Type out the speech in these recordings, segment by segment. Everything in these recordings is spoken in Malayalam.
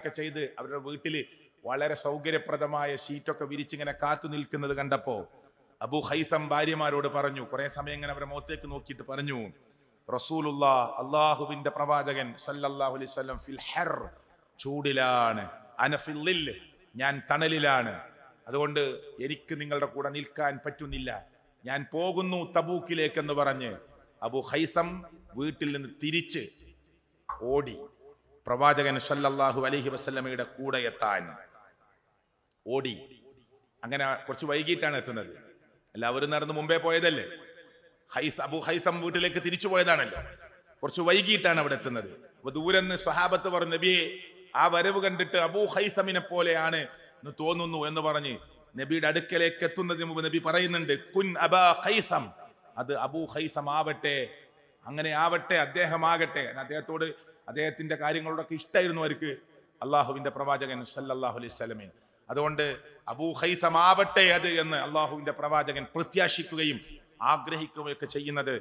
ഒക്കെ ചെയ്ത് അവരുടെ വീട്ടില് വളരെ സൗകര്യപ്രദമായ ഷീറ്റൊക്കെ വിരിച്ചിങ്ങനെ കാത്തു നിൽക്കുന്നത് കണ്ടപ്പോ അബൂ ഖൈസം ഭാര്യമാരോട് പറഞ്ഞു, കുറെ സമയം ഇങ്ങനെ അവരുടെ മുഖത്തേക്ക് നോക്കിയിട്ട് പറഞ്ഞു, റസൂലുള്ളാഹ് അള്ളാഹുവിന്റെ പ്രവാചകൻ സല്ലല്ലാഹു അലൈഹി വസല്ലം ഫിൽ ഹർ, ചൂടിലാണ്, അന ഫിൽ ളിൽ, ഞാൻ തണലിലാണ്, അതുകൊണ്ട് എനിക്ക് നിങ്ങളുടെ കൂടെ നിൽക്കാൻ പറ്റുന്നില്ല, ഞാൻ പോകുന്നു തബൂക്കിലേക്ക് എന്ന് പറഞ്ഞ് അബൂ ഖൈസം വീട്ടിൽ നിന്ന് തിരിച്ച് ഓടി പ്രവാചകൻ സല്ലല്ലാഹു അലൈഹി വസല്ലമയുടെ കൂടെ എത്താൻ ഓടി. അങ്ങനെ കുറച്ച് വൈകിട്ടാണ് എത്തുന്നത്. എല്ലാവരും നടന്ന് മുമ്പേ പോയതല്ലേ. അബൂ ഖൈസം വീട്ടിലേക്ക് തിരിച്ചു പോയതാണല്ലോ. കുറച്ച് വൈകിട്ടാണ് അവിടെ എത്തുന്നത്. അപ്പൊ ദൂരെന്ന് സ്വഹാബത്ത് പറഞ്ഞു, നബിയെ ആ വരവ് കണ്ടിട്ട് അബൂ ഖൈസമിനെ പോലെയാണ് എന്ന് തോന്നുന്നു എന്ന് പറഞ്ഞ് നബിയുടെ അടുക്കലേക്ക് എത്തുന്നതിന് മുമ്പ് നബി പറയുന്നുണ്ട്, കുൻ അബാ ഖൈസം, അത് അബൂ ഖൈസം ആവട്ടെ, അങ്ങനെ ആവട്ടെ, അദ്ദേഹമാകട്ടെ. അദ്ദേഹത്തോട് അദ്ദേഹത്തിന്റെ കാര്യങ്ങളോടൊക്കെ ഇഷ്ടമായിരുന്നു അവർക്ക് അള്ളാഹുവിന്റെ പ്രവാചകൻ സല്ലല്ലാഹു അലൈഹി വസല്ലമയെ. അതുകൊണ്ട് അബൂ ഖൈസം ആവട്ടെ അത് എന്ന് അള്ളാഹുവിന്റെ പ്രവാചകൻ പ്രത്യാശിക്കുകയും ആഗ്രഹിക്കുകയും ഒക്കെ ചെയ്യുന്നത്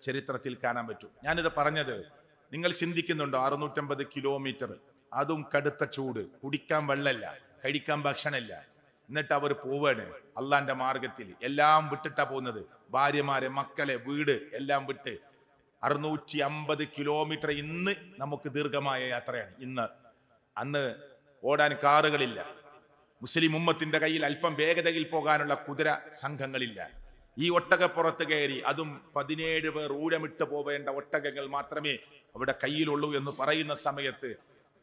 ചരിത്രത്തിൽ കാണാൻ പറ്റും. ഞാനിത് പറഞ്ഞത് നിങ്ങൾ ചിന്തിക്കുന്നുണ്ടോ? 650 കിലോമീറ്റർ, അതും കടുത്ത ചൂട്, കുടിക്കാൻ വെള്ളമില്ല, കഴിക്കാൻ ഭക്ഷണമില്ല, എന്നിട്ട് അവർ പോവാണ് അള്ളാന്റെ മാർഗത്തിൽ. എല്ലാം വിട്ടിട്ടാ പോകുന്നത്, ഭാര്യമാരെ, മക്കളെ, വീട് എല്ലാം വിട്ട്. 650 കിലോമീറ്റർ ഇന്ന് നമുക്ക് ദീർഘമായ യാത്രയാണ്. അന്ന് ഓടാൻ കാറുകളില്ല, മുസ്ലിം ഉമ്മത്തിന്റെ കയ്യിൽ അല്പം വേഗതയിൽ പോകാനുള്ള കുതിര സംഘങ്ങളില്ല. ഈ ഒട്ടകപ്പുറത്ത് കയറി, അതും 17 പേർ ഊഴമിട്ട് പോവേണ്ട ഒട്ടകങ്ങൾ മാത്രമേ അവിടെ കയ്യിലുള്ളൂ എന്ന് പറയുന്ന സമയത്ത്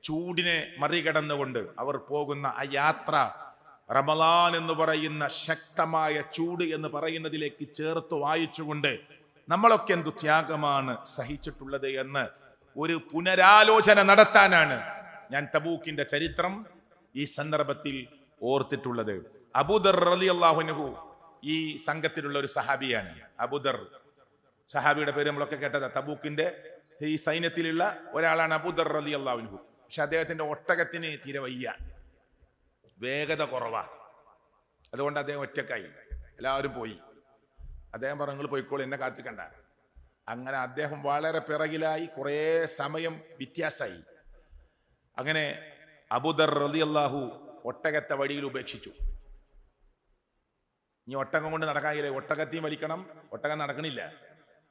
ചൂടിനെ മറികടന്നുകൊണ്ട് അവർ പോകുന്ന ആ യാത്ര റമളാൻ എന്ന് പറയുന്ന ശക്തമായ ചൂട് എന്ന് പറയുന്നതിലേക്ക് ചേർത്ത് വായിച്ചുകൊണ്ട് നമ്മളൊക്കെ എന്തു ത്യാഗമാണ് സഹിച്ചിട്ടുള്ളത് എന്ന് ഒരു പുനരാലോചന നടത്താനാണ് ഞാൻ തബൂക്കിന്റെ ചരിത്രം ഈ സന്ദർഭത്തിൽ ഓർത്തിട്ടുള്ളത്. അബൂദർ റളിയല്ലാഹു അൻഹു ഈ സംഘത്തിലുള്ള ഒരു സഹാബിയാണ്. അബൂദർ സഹാബിയുടെ പേര് നമ്മളൊക്കെ കേട്ടതാ. തബൂക്കിന്റെ ഈ സൈന്യത്തിലുള്ള ഒരാളാണ് അബൂദർ റളിയല്ലാഹു അൻഹു. പക്ഷെ അദ്ദേഹത്തിന്റെ ഒട്ടകത്തിന് തീരെ വയ്യ, വേഗത കുറവാ. അതുകൊണ്ട് അദ്ദേഹം ഒറ്റക്കായി, എല്ലാവരും പോയി. അദ്ദേഹം പറഞ്ഞു, നിങ്ങൾ പോയിക്കോളൂ, എന്നെ കാത്തിക്കണ്ട. അങ്ങനെ അദ്ദേഹം വളരെ പിറകിലായി, കുറേ സമയം വ്യത്യാസമായി. അങ്ങനെ അബൂദർ റളിയല്ലാഹു ഒട്ടകത്തെ വഴിയിൽ ഉപേക്ഷിച്ചു. ഇനി ഒട്ടകം കൊണ്ട് നടക്കാനില്ലേ, ഒട്ടകത്തെയും വലിക്കണം, ഒട്ടകം നടക്കണില്ല.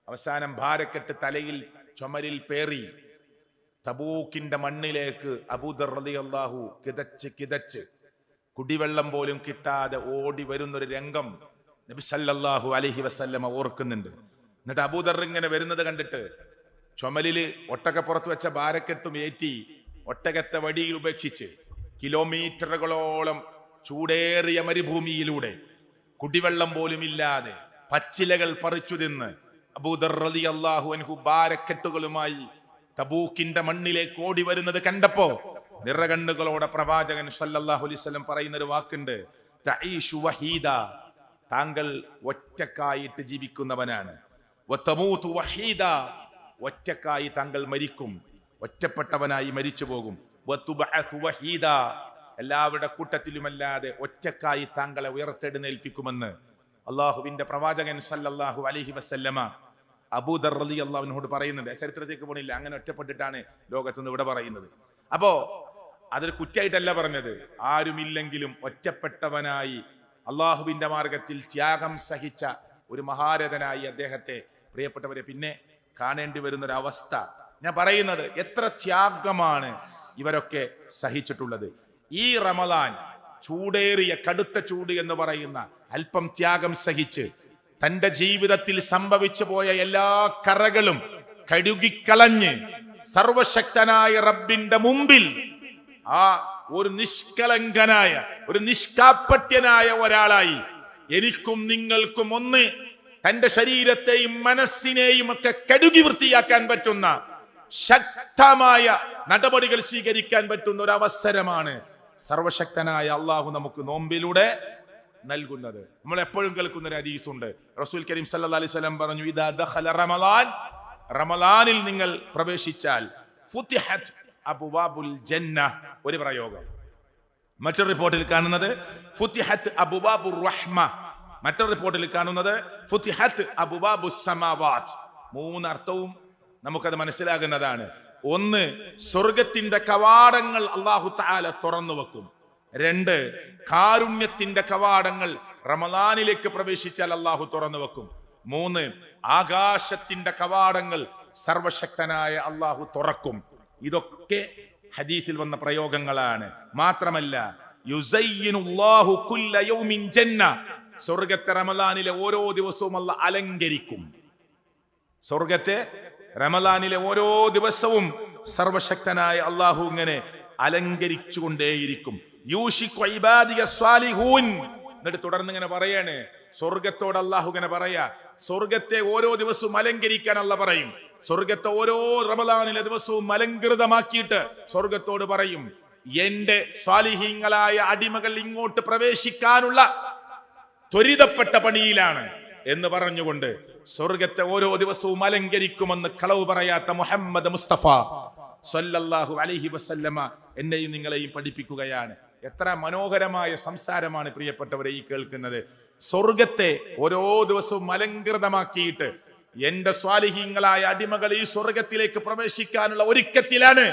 അവസാനം ഭാരക്കെട്ട് തലയിൽ ചുമരിൽ പേറി തബൂക്കിന്റെ മണ്ണിലേക്ക് അബൂദർ റളിയല്ലാഹു കിതച്ച് കുടിവെള്ളം പോലും കിട്ടാതെ ഓടി വരുന്നൊരു രംഗം നബി സല്ലല്ലാഹു അലൈഹി വസല്ലമ ഓർക്കുന്നുണ്ട്. എന്നിട്ട് അബൂദർ ഇങ്ങനെ വരുന്നത് കണ്ടിട്ട് ചുമലില് ഒട്ടകപ്പുറത്ത് വെച്ച ഭാരക്കെട്ടും ഏറ്റി ഒട്ടകത്തെ വടിയിൽ ഉപേക്ഷിച്ച് കിലോമീറ്ററുകളോളം ചൂടേറിയ മരുഭൂമിയിലൂടെ കുടിവെള്ളം പോലും ഇല്ലാതെ പച്ചിലകൾ പറിച്ചു തിന്ന് അബൂദർ റളിയല്ലാഹു അൻഹു ഭാരക്കെട്ടുകളുമായി തബൂക്കിന്റെ മണ്ണിലേക്ക് ഓടി വരുന്നത് കണ്ടപ്പോ നിറകണ്ണുകളോടെ പ്രവാചകൻ സല്ലല്ലാഹു അലൈഹി വസല്ലം പറയുന്ന ഒരു വാക്കുണ്ട്, തഈഷു വഹീദ, താങ്കൾ ഒറ്റക്കായിട്ട് ജീവിക്കുന്നവനാണ്. വതമൂതു വഹീദ, ഒറ്റക്കായി താങ്കൾ മരിക്കും, ഒറ്റപ്പെട്ടവനായി മരിച്ചു പോകും. വതുബഅസു വഹീദ, എല്ലാവരുടെ കൂട്ടത്തിലുമല്ലാതെ ഒറ്റക്കായി താങ്കളെ ഉയർത്തെഴുന്നേൽപ്പിക്കുമെന്ന് അള്ളാഹുവിന്റെ പ്രവാചകൻ സല്ലല്ലാഹു അലൈഹി വസല്ലമ അബൂദർ റളിയല്ലാഹു അൻഹു പറയുന്നുണ്ട്. ചരിത്രത്തിലേക്ക് പോണില്ല, അങ്ങനെ ഒറ്റപ്പെട്ടിട്ടാണ് ലോകത്തുനിന്ന് ഇവിടെ പറയുന്നത്. അപ്പോ അതൊരു കുറ്റായിട്ടല്ല പറഞ്ഞത്. ആരുമില്ലെങ്കിലും ഒറ്റപ്പെട്ടവനായി അള്ളാഹുവിന്റെ മാർഗത്തിൽ ത്യാഗം സഹിച്ച ഒരു മഹാരഥനായി അദ്ദേഹത്തെ പ്രിയപ്പെട്ടവരെ പിന്നെ കാണേണ്ടി വരുന്നൊരവസ്ഥ. ഞാൻ പറയുന്നത് എത്ര ത്യാഗമാണ് ഇവരൊക്കെ സഹിച്ചിട്ടുള്ളത്. ഈ റമളാൻ ചൂടേറിയ കടുത്ത ചൂട് എന്ന് പറയുന്ന അല്പം ത്യാഗം സഹിച്ച് തന്റെ ജീവിതത്തിൽ സംഭവിച്ചു പോയ എല്ലാ കറകളും കഴുകിക്കളഞ്ഞ് സർവശക്തനായ റബ്ബിന്റെ മുമ്പിൽ ആ ഒരു നിഷ്കളങ്കനായ, ഒരു നിഷ്കാപ്പട്യനായ ഒരാളായി എനിക്കും നിങ്ങൾക്കും ഒന്ന് തന്റെ ശരീരത്തെയും മനസ്സിനെയും ഒക്കെ കഴുകി വൃത്തിയാക്കാൻ പറ്റുന്ന ശക്തമായ നടപടികൾ സ്വീകരിക്കാൻ പറ്റുന്ന ഒരു അവസരമാണ് സർവശക്തനായ അള്ളാഹു നമുക്ക് നോമ്പിലൂടെ നൽകുന്നത്. നമ്മൾ എപ്പോഴും കേൾക്കുന്ന ഒരു ഹദീസുണ്ട്. റസൂൽ കരീം സല്ലല്ലാഹു അലൈഹി വസല്ലം പറഞ്ഞു, ഇദാ ദഖല റമളാൻ, റമളാനിൽ നിങ്ങൾ പ്രവേശിച്ചാൽ ഫുതിഹത് അബ്വാബുൽ ജന്ന, ഒരു പ്രയോഗം. മറ്റൊരു റിപ്പോർട്ടിൽ കാണുന്നത് ഫുതിഹത് അബ്വാബുർ റഹ്മ, മറ്റൊരു റിപ്പോർട്ടിൽ കാണുന്നത് ഫുതിഹത് അബ്വാബുസ് സമാവാത്ത്. മൂന്ന് അർത്ഥവും നമുക്കത് മനസ്സിലാകുന്നതാണ്. ഒന്ന്, സ്വർഗത്തിന്റെ കവാടങ്ങൾ അല്ലാഹു തആല തുറന്നു വെക്കും. 2, കാരുണ്യത്തിന്റെ കവാടങ്ങൾ റമദാനിലേക്ക് പ്രവേശിച്ചാൽ അല്ലാഹു തുറന്നു വെക്കും. 3, ആകാശത്തിന്റെ കവാടങ്ങൾ സർവശക്തനായ അല്ലാഹു തുറക്കും. ഇതൊക്കെ ഹദീസിൽ വന്ന പ്രയോഗങ്ങളാണ്. മാത്രമല്ല, യുസയ്യിനുല്ലാഹു കുല്ല യൗമിൻ ജന്ന, സ്വർഗത്തെ റമദാനിലെ ഓരോ ദിവസവും അല്ലാഹു അലങ്കരിക്കും. സ്വർഗത്തെ റമദാനിലെ ഓരോ ദിവസവും സർവശക്തനായ അല്ലാഹു ഇങ്ങനെ അലങ്കരിച്ചു കൊണ്ടേയിരിക്കും. യൂഷിഖു ഇബാദിയ സ്വാലിഹൂൻ, എന്നിട്ട് തുടർന്ന് ഇങ്ങനെ പറയാണ്, സ്വർഗത്തോട് അല്ലാഹു ഇങ്ങനെ പറയാ, സ്വർഗത്തെ ഓരോ ദിവസവും അലങ്കരിക്കാൻ അല്ലാഹു പറയും. സ്വർഗത്തെ ഓരോ റമദാനിലെ ദിവസവും അലങ്കൃതമാക്കിയിട്ട് സ്വർഗത്തോട് പറയും, എന്റെ സ്വാലിഹീങ്ങളായ അടിമകൾ ഇങ്ങോട്ട് പ്രവേശിക്കാനുള്ള ത്വരിതപ്പെട്ട പണിയിലാണ് എന്ന് പറഞ്ഞുകൊണ്ട് സ്വർഗത്തെ ഓരോ ദിവസവും അലങ്കരിക്കുമെന്ന് കളവ് പറയാത്ത മുഹമ്മദ് മുസ്തഫ സ്വല്ലല്ലാഹു അലൈഹി വസല്ലമ എന്നെയും നിങ്ങളെയും പഠിപ്പിക്കുകയാണ്. എത്ര മനോഹരമായ സംസാരമാണ് പ്രിയപ്പെട്ടവരെ ഈ കേൾക്കുന്നത്. സ്വർഗത്തെ ഓരോ ദിവസവും അലങ്കൃതമാക്കിയിട്ട് എന്റെ സ്വാലിഹീങ്ങളായ അടിമകൾ ഈ സ്വർഗത്തിലേക്ക് പ്രവേശിക്കാനുള്ള ഒരുക്കത്തിലാണ്,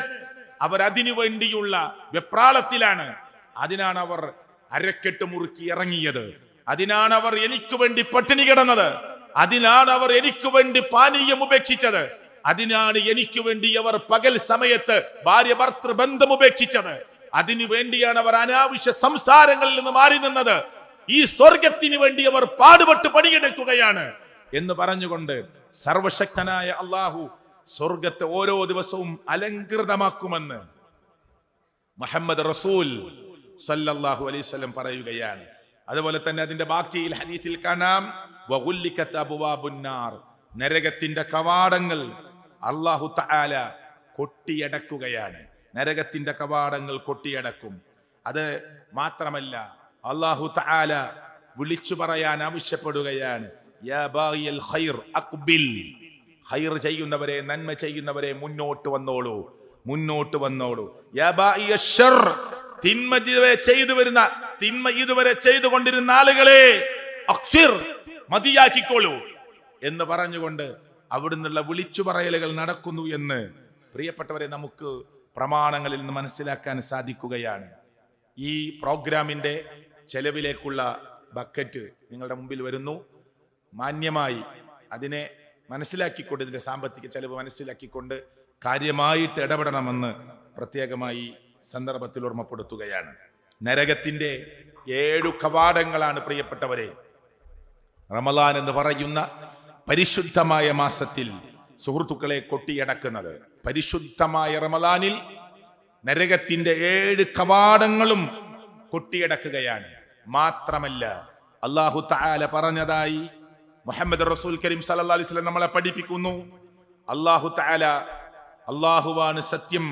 അവർ അതിനു വേണ്ടിയുള്ള വെപ്രാളത്തിലാണ്. അതിനാണ് അവർ അരക്കെട്ട് മുറുക്കി ഇറങ്ങിയത്, അതിനാണ് അവർ എനിക്ക് വേണ്ടി പട്ടിണി കിടന്നത്, അതിനാണ് അവർ എനിക്ക് വേണ്ടി പാനീയം ഉപേക്ഷിച്ചത്, അതിനാണ് എനിക്ക് വേണ്ടി അവർ പകൽ സമയത്ത് ഭാര്യ ഭർത്തൃ ബന്ധം ഉപേക്ഷിച്ചത്, അതിനു വേണ്ടിയാണ് അവർ അനാവശ്യ സംസാരങ്ങളിൽ നിന്ന് മാറി നിന്നത്. ഈ സ്വർഗത്തിന് വേണ്ടി അവർ പാടുപെട്ട് പണിയെടുക്കുകയാണ് എന്ന് പറഞ്ഞുകൊണ്ട് സർവശക്തനായ അല്ലാഹു സ്വർഗത്തെ ഓരോ ദിവസവും അലങ്കൃതമാക്കുമെന്ന് മുഹമ്മദ് റസൂൽ സല്ലല്ലാഹു അലൈഹി വസല്ലം പറയുകയാണ്. അതുപോലെ തന്നെ അതിന്റെ ബാക്കിയിൽ ഹദീസിൽ കാണാം, വഗുല്ലികത് അബ്വാബുന്നാർ, നരകത്തിന്റെ കവാടങ്ങൾ അല്ലാഹു തആല കൊട്ടിയടക്കുകയാണ്. നരകത്തിന്റെ കവാടങ്ങൾ കൊട്ടിയടക്കും. അത് മാത്രമല്ല, അല്ലാഹു തആല വിളിച്ചു പറയാൻ ആവശ്യപ്പെടുകയാണ്, യാ ബാഗിയൽ ഖൈർ അഖ്ബിൽ, ഖൈർ ചെയ്യുന്നവരെ, നന്മ ചെയ്യുന്നവരെ മുന്നോട്ട് വന്നോളൂ, മുന്നോട്ട് വന്നോളൂ. യാ ബാഗിയ ശർ, തിന്മ ഇതുവരെ ചെയ്തുകൊണ്ടിരുന്ന ആളുകളെ അക്സിർ, മതിയാക്കിക്കോളൂ എന്ന് പറഞ്ഞുകൊണ്ട് അവിടുന്നുള്ള വിളിച്ചു പറയലുകൾ നടക്കുന്നു എന്ന് പ്രിയപ്പെട്ടവരെ നമുക്ക് പ്രമാണങ്ങളിൽ നിന്ന് മനസ്സിലാക്കാൻ സാധിക്കുകയാണ്. ഈ പ്രോഗ്രാമിന്റെ ചെലവിലേക്കുള്ള ബക്കറ്റ് നിങ്ങളുടെ മുമ്പിൽ വരുന്നു. മാന്യമായി അതിനെ മനസ്സിലാക്കിക്കൊണ്ട്, ഇതിന്റെ സാമ്പത്തിക ചെലവ് മനസ്സിലാക്കിക്കൊണ്ട് കാര്യമായിട്ട് ഇടപെടണമെന്ന് പ്രത്യേകമായി സന്ദർഭത്തിൽ ഓർമ്മപ്പെടുത്തുകയാണ്. നരകത്തിന്റെ 7 കവാടങ്ങളാണ് പ്രിയപ്പെട്ടവരെ റമദാൻ എന്ന് പറയുന്ന പരിശുദ്ധമായ മാസത്തിൽ സുഹൃത്തുക്കളെ കൊട്ടിയടക്കുന്നത്. പരിശുദ്ധമായ റമദാനിൽ നരകത്തിന്റെ 7 കവാടങ്ങളും കൊട്ടിയടക്കുകയാണ്. മാത്രമല്ല, അല്ലാഹു തആല പറഞ്ഞതായി മുഹമ്മദ് റസൂൽ കരീം സല്ലല്ലാഹു അലൈഹി വസല്ലം നമ്മളെ പഠിപ്പിക്കുന്നു. അല്ലാഹു തആല അല്ലാഹുവാണ് സത്യം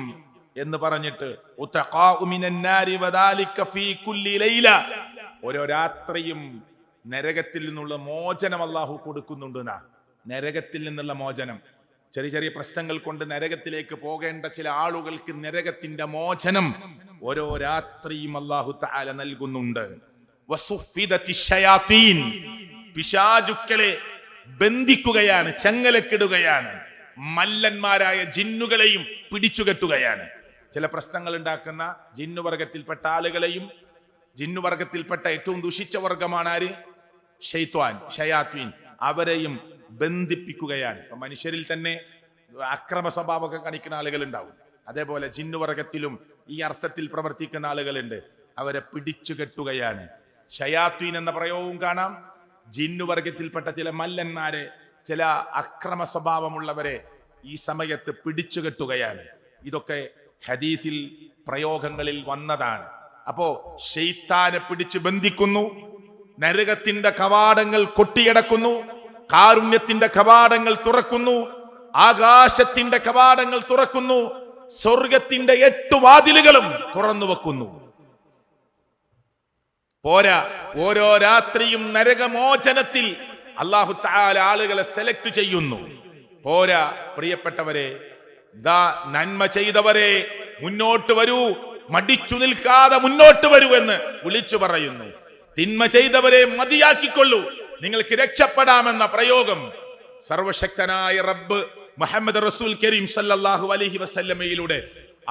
എന്ന് പറഞ്ഞിട്ട് ഓരോ രാത്രിയും നരകത്തിൽ നിന്നുള്ള മോചനം അല്ലാഹു കൊടുക്കുന്നുണ്ട്. നരകത്തിൽ നിന്നുള്ള മോചനം, ചെറിയ ചെറിയ പ്രശ്നങ്ങൾ കൊണ്ട് നരകത്തിലേക്ക് പോകേണ്ട ചില ആളുകൾക്ക് നരകത്തിന്റെ മോചനം ഓരോ രാത്രിയും അല്ലാഹു തആല നൽകുന്നുണ്ട്. പിശാചുക്കളെ ബന്ധിക്കുകയാണ്, ചങ്ങലക്കിടുകയാണ്, മല്ലന്മാരായ ജിന്നുകളെയും പിടിച്ചുകെട്ടുകയാണ്. ചില പ്രശ്നങ്ങൾ ഉണ്ടാക്കുന്ന ജിന്നുവർഗത്തിൽപ്പെട്ട ആളുകളെയും, ജിന്നുവർഗത്തിൽപ്പെട്ട ഏറ്റവും ദുഷിച്ച വർഗമാണ് ആര്? ഷയാത്വീൻ, അവരെയും ബന്ധിപ്പിക്കുകയാണ്. ഇപ്പൊ മനുഷ്യരിൽ തന്നെ അക്രമ സ്വഭാവമൊക്കെ കാണിക്കുന്ന ആളുകൾ ഉണ്ടാവും. അതേപോലെ ജിന്നുവർഗത്തിലും ഈ അർത്ഥത്തിൽ പ്രവർത്തിക്കുന്ന ആളുകളുണ്ട്. അവരെ പിടിച്ചു കെട്ടുകയാണ്. ഷയാത്വീൻ എന്ന പ്രയോഗവും കാണാം. ജിന്നുവർഗത്തിൽപ്പെട്ട ചില മല്ലന്മാരെ, ചില അക്രമ സ്വഭാവമുള്ളവരെ ഈ സമയത്ത് പിടിച്ചു കെട്ടുകയാണ്. ഇതൊക്കെ ഹദീസിൽ പ്രയോഗങ്ങളിൽ വന്നതാണ്. അപ്പോ ശൈത്താനെ പിടിച്ചു ബന്ധിക്കുന്നു, നരകത്തിന്റെ കവാടങ്ങൾ കൊട്ടിയടക്കുന്നു, കാരുണ്യത്തിന്റെ കവാടങ്ങൾ തുറക്കുന്നു, ആകാശത്തിന്റെ കവാടങ്ങൾ തുറക്കുന്നു, സ്വർഗത്തിന്റെ 8 വാതിലുകളും തുറന്നു വെക്കുന്നു. പോരാ, ഓരോ രാത്രിയും നരകമോചനത്തിൽ അല്ലാഹു തആല ആളുകളെ സെലക്ട് ചെയ്യുന്നു. പോരാ പ്രിയപ്പെട്ടവരെ, നന്മ ചെയ്തവരെ മുന്നോട്ട് വരൂ, മടിച്ചു നിൽക്കാതെ മുന്നോട്ട് വരൂ എന്ന് വിളിച്ചു പറയുന്നു. തിന്മ ചെയ്തവരെ മതിയാക്കിക്കൊള്ളൂ, നിങ്ങൾക്ക് രക്ഷപ്പെടാമെന്ന പ്രയോഗം സർവശക്തനായ റബ്ബ് മുഹമ്മദ് റസൂൽ കരീം സല്ലല്ലാഹു അലൈഹി വസല്ലമയിലൂടെ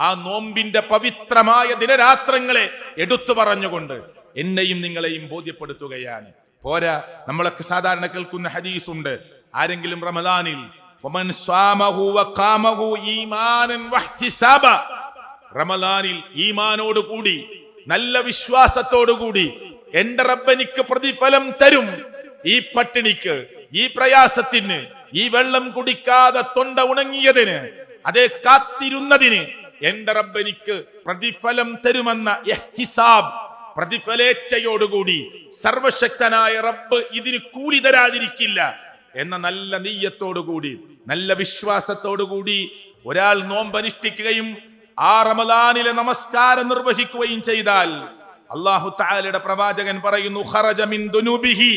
ആ നോമ്പിന്റെ പവിത്രമായ ദിനരാത്രങ്ങളെ എടുത്തു പറഞ്ഞുകൊണ്ട് എന്നെയും നിങ്ങളെയും ബോധ്യപ്പെടുത്തുകയാണ്. പോരാ, നമ്മളൊക്കെ സാധാരണ കേൾക്കുന്ന ഹദീസ് ഉണ്ട്, ആരെങ്കിലും റമദാനിൽ റമദാനിൽ ഈമാനോടുകൂടി നല്ല വിശ്വാസത്തോടുകൂടി എന്റെ റബ്ബെനിക്ക് പ്രതിഫലം തരും, ഈ പട്ടിണിക്ക്, ഈ പ്രയാസത്തിന്, ഈ വെള്ളം കുടിക്കാതെ തൊണ്ട ഉണങ്ങിയതിന്, അതേ കാത്തിരുന്നതിന് എന്റെ റബ്ബെനിക്ക് പ്രതിഫലം തരുമെന്ന ഇഹ്തിസാബ്, പ്രതിഫലേച്ഛയോടുകൂടി സർവശക്തനായ റബ്ബ് ഇതിന് കൂലി തരാതിരിക്കില്ല എന്ന നല്ല നീയത്തോടുകൂടി, നല്ല വിശ്വാസത്തോടുകൂടി ഒരാൾ നോമ്പനുഷ്ഠിക്കുകയും ആ റമദാനിലെ നമസ്കാരം നിർവഹിക്കുകയും ചെയ്താൽ അല്ലാഹു തആലയുടെ പ്രവാചകൻ പറയുന്നു, ഖറജ മിൻ ദുനൂബിഹി,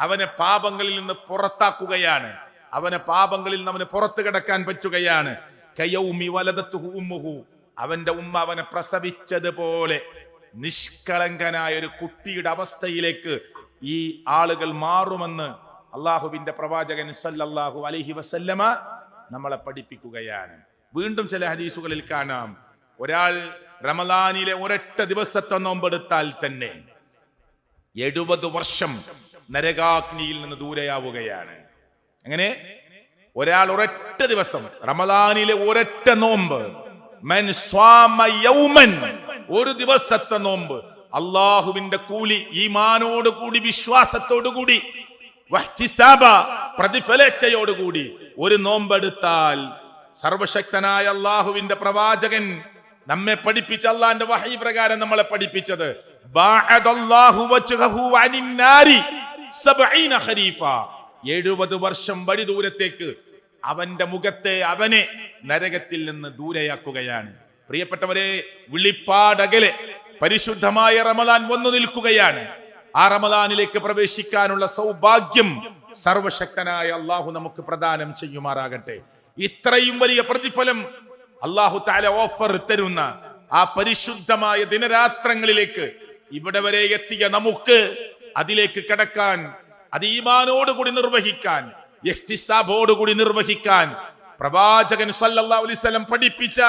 അവനെ പാപങ്ങളിൽ നിന്ന് പുറത്താക്കുകയാണ്, അവനെ പാപങ്ങളിൽ നിന്ന് അവന് പുറത്തു കിടക്കാൻ പറ്റുകയാണ്. കയൗമി വലദത്തുഹു ഉമ്മുഹു, അവന്റെ ഉമ്മ അവനെ പ്രസവിച്ചതുപോലെ നിഷ്കളങ്കനായ ഒരു കുട്ടിയുടെ അവസ്ഥയിലേക്ക് ഈ ആളുകൾ മാറുമെന്ന് അള്ളാഹുവിന്റെ പ്രവാചകൻ സല്ലല്ലാഹു അലൈഹി വസല്ലമ നമ്മളെ പഠിപ്പിക്കുകയാണ്. വീണ്ടും ചില ഹദീസുകളിൽ കാണാം, ഒരാൾ റമദാനിലെ ഒരൊറ്റ ദിവസത്തെ നോമ്പെടുത്താൽ തന്നെ 70 വർഷം നരകാഗ്നിയിൽ നിന്ന് ദൂരെയാവുകയാണ്. അങ്ങനെ ഒരാൾ ഒരൊറ്റ ദിവസം റമദാനിലെ ഒരൊറ്റ നോമ്പ്, മൻ സ്വാമ യൗമൻ, ഒരു ദിവസത്തെ നോമ്പ്, അള്ളാഹുവിന്റെ കൂലി ഈമാനോടുകൂടി വിശ്വാസത്തോടുകൂടി വഹ്തിസാബ, പ്രതിഫലേച്ഛയോടുകൂടി ഒരു നോമ്പെടുത്താൽ സർവശക്തനായ അള്ളാഹുവിന്റെ പ്രവാചകൻ നമ്മെ പഠിപ്പിച്ച, അള്ളാന്റെ വഹയി പ്രകാരം നമ്മളെ പഠിപ്പിച്ചത്, 70 വർഷം വഴി ദൂരത്തേക്ക് അവന്റെ മുഖത്തെ, അവനെ നരകത്തിൽ നിന്ന് ദൂരെയാക്കുകയാണ്. പ്രിയപ്പെട്ടവരെ, വിളിപ്പാടകലെ പരിശുദ്ധമായ റമദാൻ വന്നു നിൽക്കുകയാണ്. ആ റമദാനിലേക്ക് പ്രവേശിക്കാനുള്ള സൗഭാഗ്യം സർവശക്തനായ അള്ളാഹു നമുക്ക് പ്രദാനം ചെയ്യുമാറാകട്ടെ. ഇത്രയും വലിയ പ്രതിഫലം അള്ളാഹു തആല ഓഫർ തരുന്ന ആ പരിശുദ്ധമായ ദിനരാത്രങ്ങളിലേക്ക് ഇവിടെ വരെ എത്തിയ നമുക്ക് അതിലേക്ക് കടക്കാൻ, അത് ഈമാനോടുകൂടി നിർവഹിക്കാൻ, ഇഹ്തിസാബോടുകൂടി നിർവഹിക്കാൻ പ്രവാചകൻ സല്ലല്ലാഹു അലൈഹി വസല്ലം പഠിപ്പിച്ച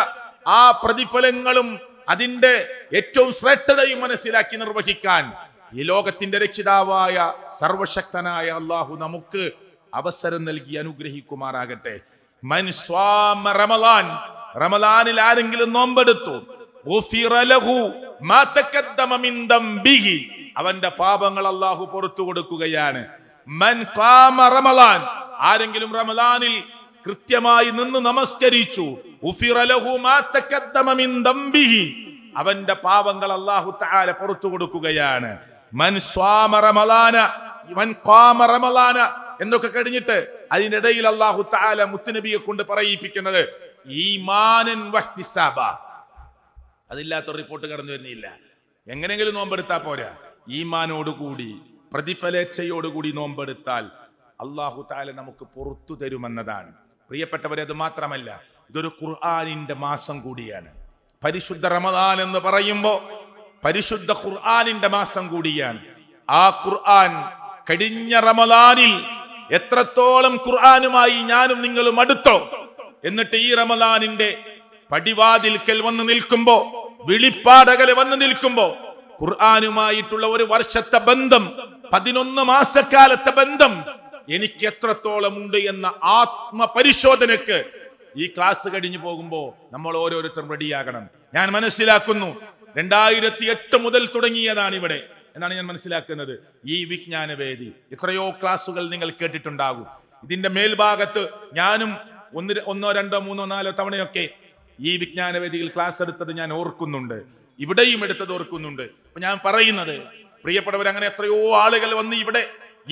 ആ പ്രതിഫലങ്ങളും അതിന്റെ ഏറ്റവും ശ്രേഷ്ഠതയും മനസ്സിലാക്കി നിർവഹിക്കാൻ ഈ ലോകത്തിന്റെ രക്ഷിതാവായ സർവശക്തനായ അള്ളാഹു നമുക്ക് അവസരം നൽകി അനുഗ്രഹിക്കുമാറാകട്ടെ. മൻ സ്വാമ റമളാൻ, റമളാനിൽ ആരെങ്കിലും നോമ്പെടുത്തു, ഗുഫിറ ലഹു മാ തഖദ്ദമ മിൻ ദംബിഹി, അവന്റെ പാപങ്ങൾ അള്ളാഹു പുറത്തു കൊടുക്കുകയാണ്. മൻ ഖാമ റമളാൻ, ആരെങ്കിലും റമളാനിൽ കൃത്യമായി നിന്ന് നമസ്കരിച്ചു, ഗുഫിറ ലഹു മാ തഖദ്ദമ മിൻ ദംബിഹി, അവന്റെ പാപങ്ങൾ അള്ളാഹു തആല പുറത്തു കൊടുക്കുകയാണ്. മൻ സ്വാമ റമളാന, മൻ ഖാമ റമളാന എന്നൊക്കെ കഴിഞ്ഞിട്ട് അതിനിടയിൽ അള്ളാഹു തആല മുത്തുനബിയെ കൊണ്ട് പറയിപ്പിക്കുന്നത് ഈമാനൻ വഹ്തിസാബ. അതില്ലാത്ത റിപ്പോർട്ട് കടന്നു വരുന്നില്ല. എങ്ങനെയെങ്കിലും നോമ്പെടുത്താൽ പോരാ, ഈമാനോടുകൂടി പ്രതിഫലേച്ഛയോടുകൂടി നോമ്പെടുത്താൽ അള്ളാഹു തആല നമുക്ക് പുറത്തു തരുമെന്നതാണ്. പ്രിയപ്പെട്ടവരെ, അത് മാത്രമല്ല, ഇതൊരു ഖുർആനിന്റെ മാസം കൂടിയാണ്. പരിശുദ്ധ റമദാൻ എന്ന് പറയുമ്പോ പരിശുദ്ധ ഖുർആനിന്റെ മാസം കൂടിയാണ്. ആ ഖുർആൻ കഴിഞ്ഞ റമദാനിൽ എത്രത്തോളം ഖുർആനുമായി ഞാനും നിങ്ങളും അടുത്തോ, എന്നിട്ട് ഈ റമദാനിന്റെ പടിവാതിൽക്കൽ വന്ന് നിൽക്കുമ്പോ, വിളിപ്പാടകലെ വന്ന് നിൽക്കുമ്പോ ഖുർആനുമായിട്ടുള്ള ഒരു വർഷത്തെ ബന്ധം, 11 മാസക്കാലത്തെ ബന്ധം എനിക്ക് എത്രത്തോളം ഉണ്ട് എന്ന ആത്മപരിശോധനക്ക് ഈ ക്ലാസ് കഴിഞ്ഞു പോകുമ്പോ നമ്മൾ ഓരോരുത്തരും റെഡിയാകണം. ഞാൻ മനസ്സിലാക്കുന്നു 2008 മുതൽ തുടങ്ങിയതാണ് ഇവിടെ എന്നാണ് ഞാൻ മനസ്സിലാക്കുന്നത് ഈ വിജ്ഞാന വേദി. എത്രയോ ക്ലാസുകൾ നിങ്ങൾ കേട്ടിട്ടുണ്ടാകും. ഇതിന്റെ മേൽഭാഗത്ത് ഞാനും 1, 2, 3, 4 തവണയൊക്കെ ഈ വിജ്ഞാന വേദിയിൽ ക്ലാസ് എടുത്തത് ഞാൻ ഓർക്കുന്നുണ്ട്, ഇവിടെയും എടുത്തത് ഓർക്കുന്നുണ്ട്. അപ്പൊ ഞാൻ പറയുന്നത്, പ്രിയപ്പെട്ടവർ, അങ്ങനെ എത്രയോ ആളുകൾ വന്ന് ഇവിടെ